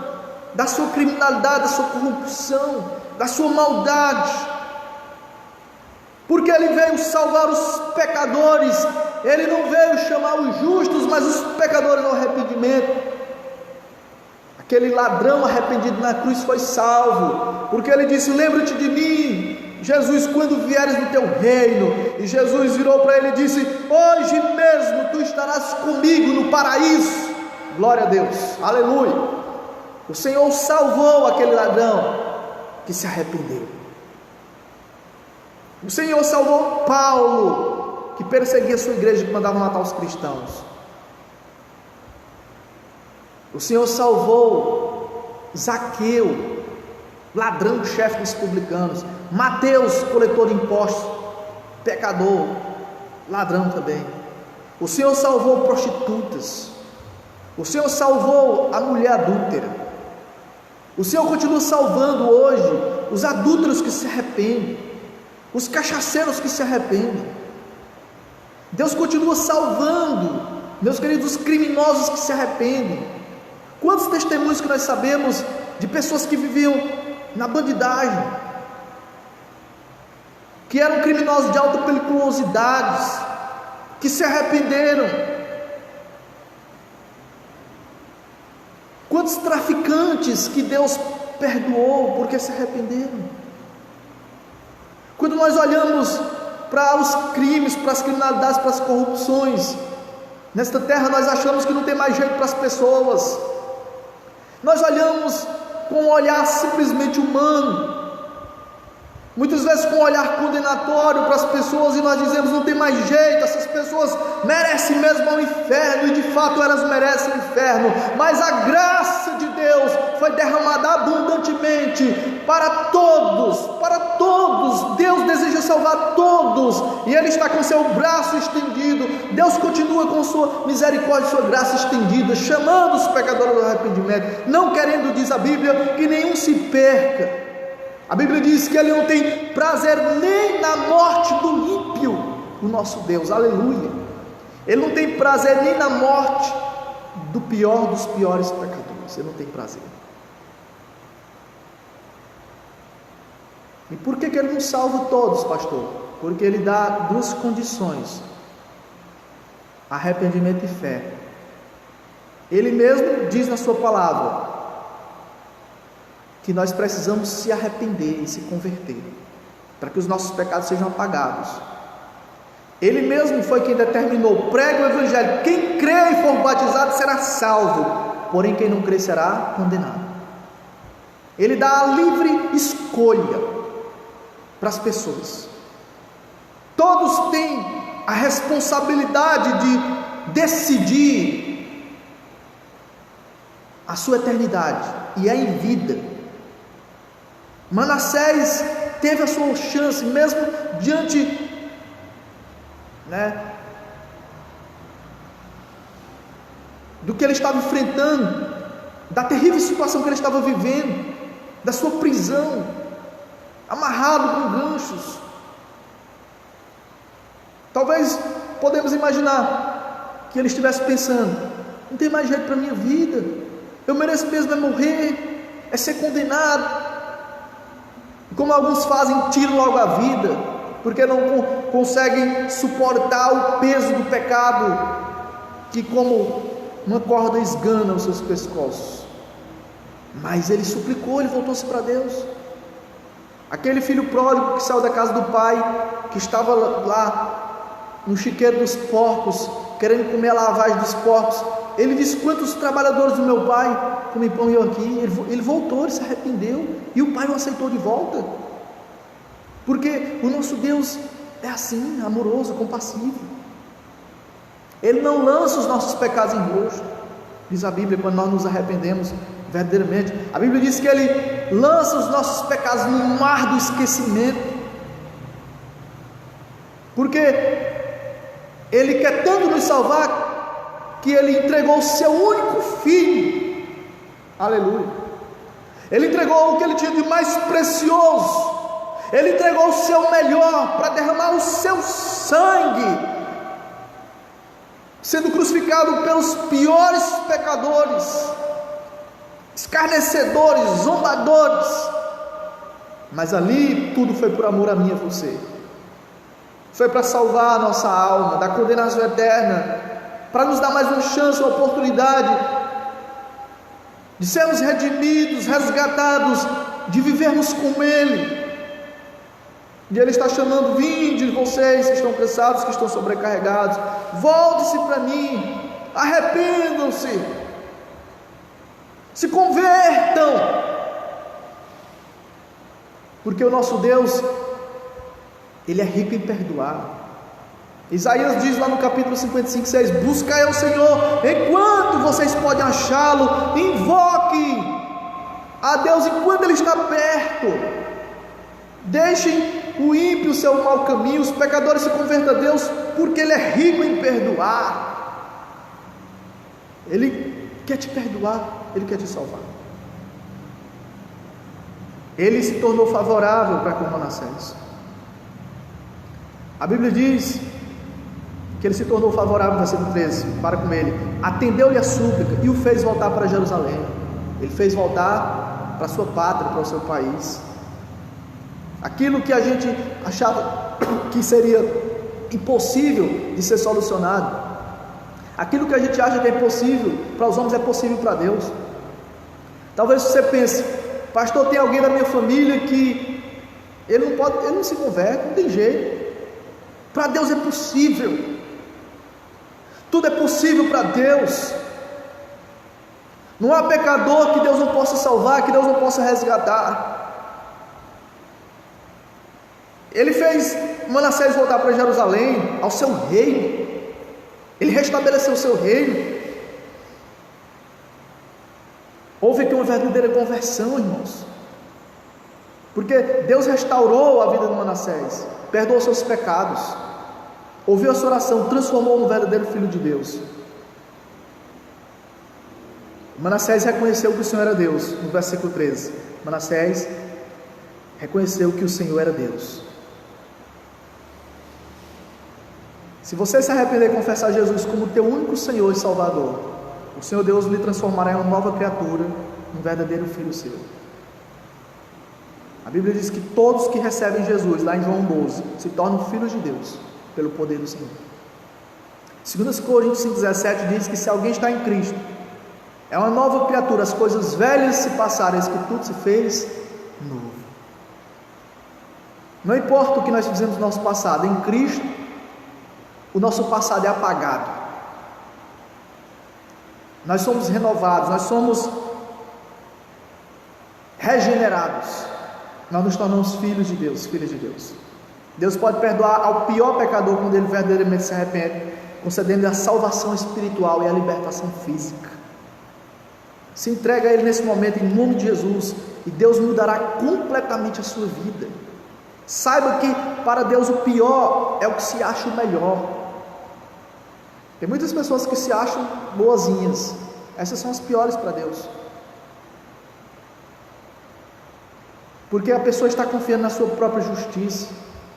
da sua criminalidade, da sua corrupção, da sua maldade. Porque Ele veio salvar os pecadores, Ele não veio chamar os justos, mas os pecadores ao arrependimento. Aquele ladrão arrependido na cruz foi salvo, porque ele disse: lembra-te de mim, Jesus, quando vieres no teu reino. E Jesus virou para ele e disse: hoje mesmo tu estarás comigo no paraíso. Glória a Deus, aleluia. O Senhor salvou aquele ladrão que se arrependeu. O Senhor salvou Paulo, que perseguia a sua igreja, que mandava matar os cristãos. O Senhor salvou Zaqueu, ladrão, chefe dos publicanos. Mateus, coletor de impostos, pecador, ladrão também. O Senhor salvou prostitutas. O Senhor salvou a mulher adúltera. O Senhor continua salvando hoje os adúlteros que se arrependem, os cachaceiros que se arrependem. Deus continua salvando, meus queridos, os criminosos que se arrependem. Quantos testemunhos que nós sabemos de pessoas que viviam na bandidagem, que eram criminosos de alta periculosidade, que se arrependeram. Quantos traficantes que Deus perdoou porque se arrependeram. Quando nós olhamos para os crimes, para as criminalidades, para as corrupções, Nesta terra nós achamos que não tem mais jeito para as pessoas. Nós olhamos com um olhar simplesmente humano, muitas vezes com um olhar condenatório para as pessoas, e nós dizemos: não tem mais jeito, essas pessoas merecem mesmo o inferno, e de fato elas merecem o inferno, mas a graça de Deus foi derramada abundantemente para todos, Deus deseja salvar todos, e Ele está com seu braço estendido. Deus continua com sua misericórdia, sua graça estendida, chamando os pecadores ao arrependimento, não querendo, diz a Bíblia, que nenhum se perca. A Bíblia diz que Ele não tem prazer nem na morte do ímpio, o nosso Deus, aleluia. Ele não tem prazer nem na morte do pior dos piores pecadores, Ele não tem prazer. E por que Ele não salva todos, pastor? Porque Ele dá duas condições: arrependimento e fé. Ele mesmo diz na sua palavra que nós precisamos se arrepender e se converter, para que os nossos pecados sejam apagados. Ele mesmo foi quem determinou: pregue o Evangelho, quem crê e for batizado será salvo, porém quem não crê será condenado. Ele dá a livre escolha para as pessoas. Todos têm a responsabilidade de decidir a sua eternidade, e é em vida. Manassés teve a sua chance, mesmo diante, do que ele estava enfrentando, da terrível situação que ele estava vivendo, da sua prisão, amarrado com ganchos. Talvez podemos imaginar que ele estivesse pensando: não tem mais jeito para a minha vida, eu mereço mesmo é morrer, é ser condenado. Como alguns fazem, tiram logo a vida, porque não conseguem suportar o peso do pecado, que como uma corda esgana os seus pescoços. Mas ele suplicou, ele voltou-se para Deus. Aquele filho pródigo que saiu da casa do pai, que estava lá no chiqueiro dos porcos, querendo comer a lavagem dos porcos, ele disse: quantos trabalhadores do meu pai comem pão e eu aqui? Ele voltou, ele se arrependeu, e o pai o aceitou de volta, porque o nosso Deus é assim, amoroso, compassivo. Ele não lança os nossos pecados em rosto, diz a Bíblia, quando nós nos arrependemos verdadeiramente. A Bíblia diz que Ele lança os nossos pecados no mar do esquecimento, porque Ele quer tanto nos salvar, que Ele entregou o seu único filho, aleluia. Ele entregou o que Ele tinha de mais precioso, Ele entregou o seu melhor para derramar o seu sangue, sendo crucificado pelos piores pecadores, escarnecedores, zombadores, mas ali tudo foi por amor a mim e a você, foi para salvar a nossa alma da condenação eterna, para nos dar mais uma chance, uma oportunidade de sermos redimidos, resgatados, de vivermos com Ele. E Ele está chamando: vinde vocês que estão cansados, que estão sobrecarregados, volte-se para mim, arrependam-se, se convertam, porque o nosso Deus, Ele é rico em perdoar. Isaías diz lá no capítulo 55:6: buscai ao Senhor enquanto vocês podem achá-lo, invoquem a Deus enquanto Ele está perto, deixem o ímpio o seu mau caminho, os pecadores se convertam a Deus, porque Ele é rico em perdoar. Ele quer te perdoar, Ele quer te salvar. Ele se tornou favorável para com Manassés. A Bíblia diz que ele se tornou favorável, versículo 13, para com ele, atendeu-lhe a súplica e o fez voltar para Jerusalém. Ele fez voltar para a sua pátria, para o seu país. Aquilo que a gente achava que seria impossível de ser solucionado, aquilo que a gente acha que é impossível para os homens, é possível para Deus. Talvez você pense: pastor, tem alguém da minha família que ele não se converte, não tem jeito. Para Deus é possível. Tudo é possível para Deus. Não há pecador que Deus não possa salvar, que Deus não possa resgatar. Ele fez Manassés voltar para Jerusalém, ao seu reino. Ele restabeleceu o seu reino. Houve aqui uma verdadeira conversão, irmãos. Porque Deus restaurou a vida de Manassés, perdoou seus pecados, ouviu a sua oração, transformou no verdadeiro filho de Deus. Manassés reconheceu que o Senhor era Deus, no versículo 13. Manassés reconheceu que o Senhor era Deus. Se você se arrepender e confessar Jesus como teu único Senhor e Salvador, o Senhor Deus lhe transformará em uma nova criatura, um verdadeiro filho seu. A Bíblia diz que todos que recebem Jesus, lá em João 12, se tornam filhos de Deus, pelo poder do Senhor. 2 Coríntios 5,17 diz que se alguém está em Cristo, é uma nova criatura, as coisas velhas se passaram, eis que tudo se fez novo. Não importa o que nós fizemos no nosso passado, em Cristo, o nosso passado é apagado. Nós somos renovados, nós somos regenerados. Nós nos tornamos filhos de Deus, filhas de Deus. Deus pode perdoar ao pior pecador quando ele verdadeiramente se arrepende, concedendo a salvação espiritual e a libertação física. Se entrega a Ele nesse momento, em nome de Jesus, e Deus mudará completamente a sua vida. Saiba que para Deus o pior é o que se acha o melhor. Tem muitas pessoas que se acham boazinhas, essas são as piores para Deus, porque a pessoa está confiando na sua própria justiça.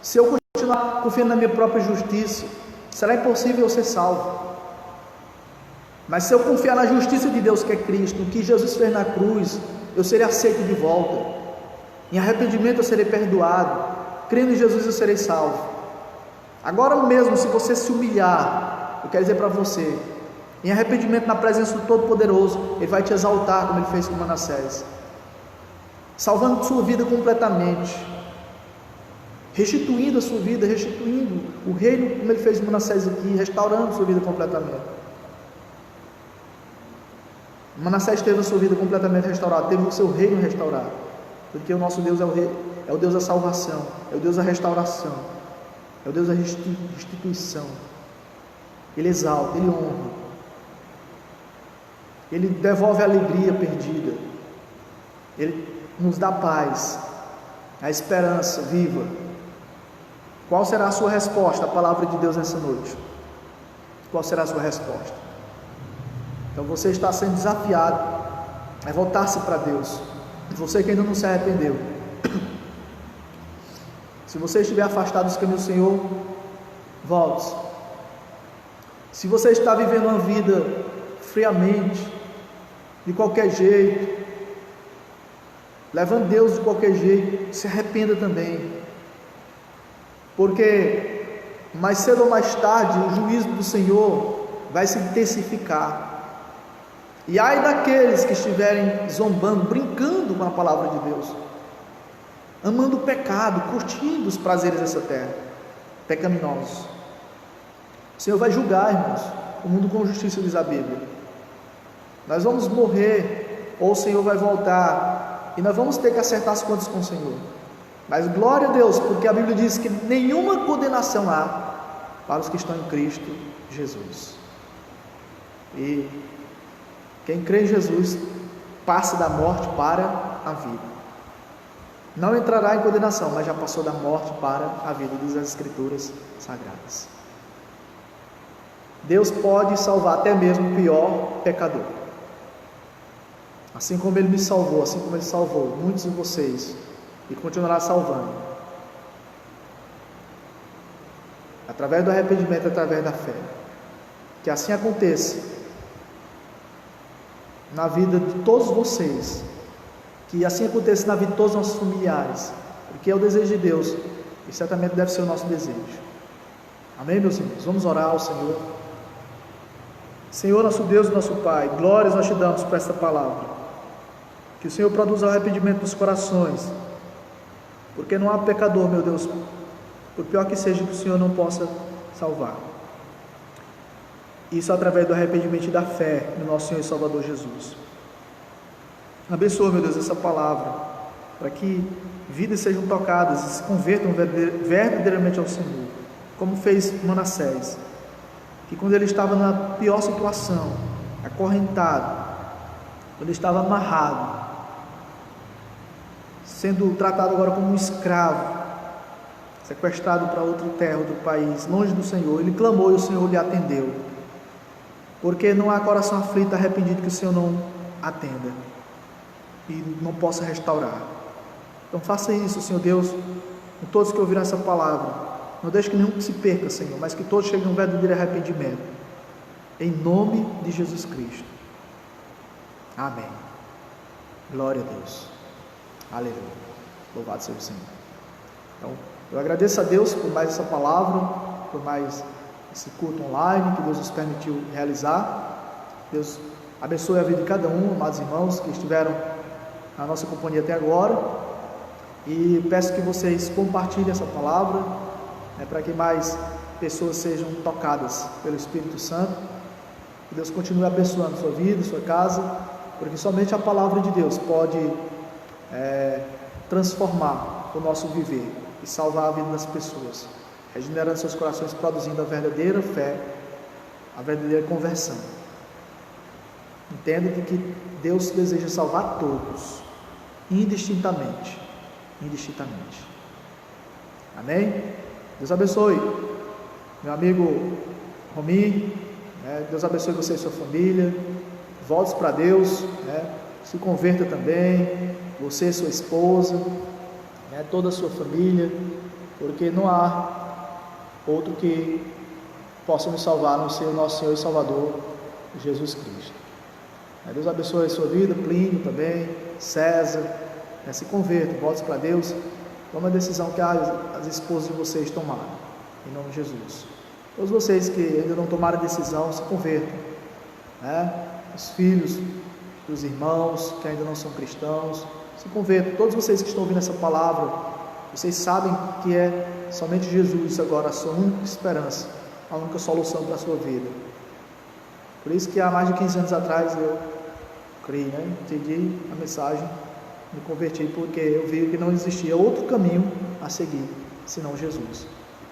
Se eu continuar confiando na minha própria justiça, será impossível eu ser salvo. Mas se eu confiar na justiça de Deus, que é Cristo, no que Jesus fez na cruz, eu serei aceito de volta. Em arrependimento eu serei perdoado. Crendo em Jesus eu serei salvo. Agora mesmo, se você se humilhar, eu quero dizer para você, em arrependimento na presença do Todo-Poderoso, Ele vai te exaltar como Ele fez com Manassés, salvando sua vida completamente, restituindo a sua vida, restituindo o reino como Ele fez com Manassés aqui, restaurando sua vida completamente. Manassés teve a sua vida completamente restaurada, teve o seu reino restaurado, porque o nosso Deus é o rei, é o Deus da salvação, é o Deus da restauração, é o Deus da restituição. Ele exalta, Ele honra, Ele devolve a alegria perdida, Ele nos dá paz, a esperança viva. Qual será a sua resposta à palavra de Deus nessa noite? Qual será a sua resposta? Então você está sendo desafiado a voltar-se para Deus. Você que ainda não se arrependeu, se você estiver afastado dos caminhos do Senhor, volte-se. Se você está vivendo uma vida friamente, de qualquer jeito, levando Deus de qualquer jeito, se arrependa também, porque mais cedo ou mais tarde o juízo do Senhor vai se intensificar. E ai daqueles que estiverem zombando, brincando com a palavra de Deus, amando o pecado, curtindo os prazeres dessa terra, pecaminosos. O Senhor vai julgar, irmãos, o mundo com justiça, diz a Bíblia. Nós vamos morrer, ou o Senhor vai voltar, e nós vamos ter que acertar as contas com o Senhor. Mas glória a Deus, porque a Bíblia diz que nenhuma condenação há para os que estão em Cristo Jesus. E quem crê em Jesus passa da morte para a vida. Não entrará em condenação, mas já passou da morte para a vida, diz as Escrituras Sagradas. Deus pode salvar até mesmo o pior pecador. Assim como Ele me salvou, assim como Ele salvou muitos de vocês, e continuará salvando. Através do arrependimento, através da fé. Que assim aconteça na vida de todos vocês, que assim aconteça na vida de todos os nossos familiares, porque é o desejo de Deus, e certamente deve ser o nosso desejo. Amém, meus irmãos? Vamos orar ao Senhor. Senhor, nosso Deus e nosso Pai, glórias nós te damos por esta palavra, que o Senhor produza o arrependimento dos corações, porque não há pecador, meu Deus, por pior que seja, que o Senhor não possa salvar. Isso através do arrependimento e da fé no nosso Senhor e Salvador Jesus. Abençoa, meu Deus, essa palavra, para que vidas sejam tocadas e se convertam verdadeiramente ao Senhor, como fez Manassés, que quando ele estava na pior situação, acorrentado, quando ele estava amarrado, sendo tratado agora como um escravo, sequestrado para outro terra do país, longe do Senhor, ele clamou e o Senhor lhe atendeu, porque não há coração aflito, arrependido, que o Senhor não atenda e não possa restaurar. Então faça isso, Senhor Deus, com todos que ouviram essa palavra. Não deixe que nenhum se perca, Senhor, mas que todos cheguem a um verdadeiro arrependimento, em nome de Jesus Cristo. Amém. Glória a Deus. Aleluia. Louvado seja o Senhor. Então, eu agradeço a Deus por mais essa palavra, por mais esse culto online que Deus nos permitiu realizar. Deus abençoe a vida de cada um, amados irmãos que estiveram na nossa companhia até agora. E peço que vocês compartilhem essa palavra, para que mais pessoas sejam tocadas pelo Espírito Santo. Que Deus continue abençoando sua vida, sua casa, porque somente a palavra de Deus pode transformar o nosso viver e salvar a vida das pessoas, regenerando seus corações, produzindo a verdadeira fé, a verdadeira conversão. Entenda que Deus deseja salvar todos, indistintamente. Amém? Deus abençoe meu amigo Romi, Deus abençoe você e sua família. Volte para Deus, se converta também, você e sua esposa, toda a sua família, porque não há outro que possa nos salvar, a não ser o nosso Senhor e Salvador Jesus Cristo. Deus abençoe a sua vida, Plínio também, César, se converta, volte para Deus. Toma a decisão que as esposas de vocês tomaram, em nome de Jesus. Todos vocês que ainda não tomaram a decisão, se convertam, os filhos, os irmãos que ainda não são cristãos, se convertam. Todos vocês que estão ouvindo essa palavra, vocês sabem que é somente Jesus agora a sua única esperança, a única solução para a sua vida. Por isso que há mais de 15 anos atrás eu criei, entendi a mensagem, me converti, porque eu vi que não existia outro caminho a seguir senão Jesus.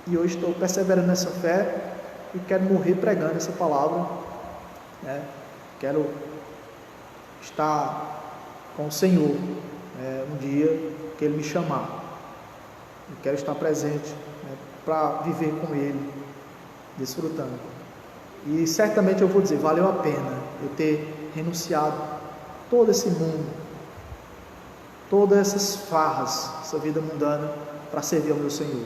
E hoje estou perseverando nessa fé e quero morrer pregando essa palavra, quero estar com o Senhor um dia que Ele me chamar. Eu quero estar presente para viver com Ele, desfrutando. E certamente eu vou dizer, valeu a pena eu ter renunciado todo esse mundo, todas essas farras, essa vida mundana, para servir ao meu Senhor.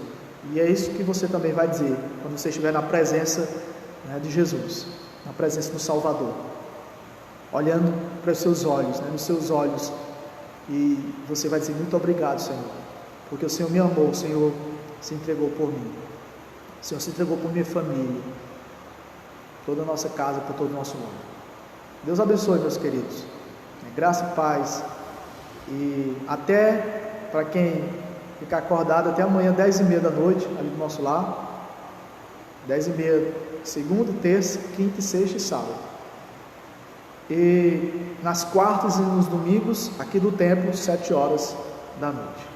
E é isso que você também vai dizer quando você estiver na presença de Jesus, na presença do Salvador, olhando para os seus olhos, nos seus olhos, e você vai dizer, muito obrigado, Senhor, porque o Senhor me amou, o Senhor se entregou por mim, o Senhor se entregou por minha família, toda a nossa casa, por todo o nosso lar. Deus abençoe, meus queridos, graça e paz, e até, para quem ficar acordado, até amanhã 10h30 da noite, ali do nosso lar, 10h30, segunda, terça, quinta, sexta e sábado, e nas quartas e nos domingos, aqui do templo, 7 horas da noite.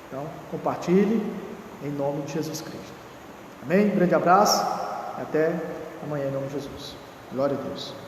Então, compartilhe, em nome de Jesus Cristo. Amém? Um grande abraço, e até amanhã em nome de Jesus. Glória a Deus.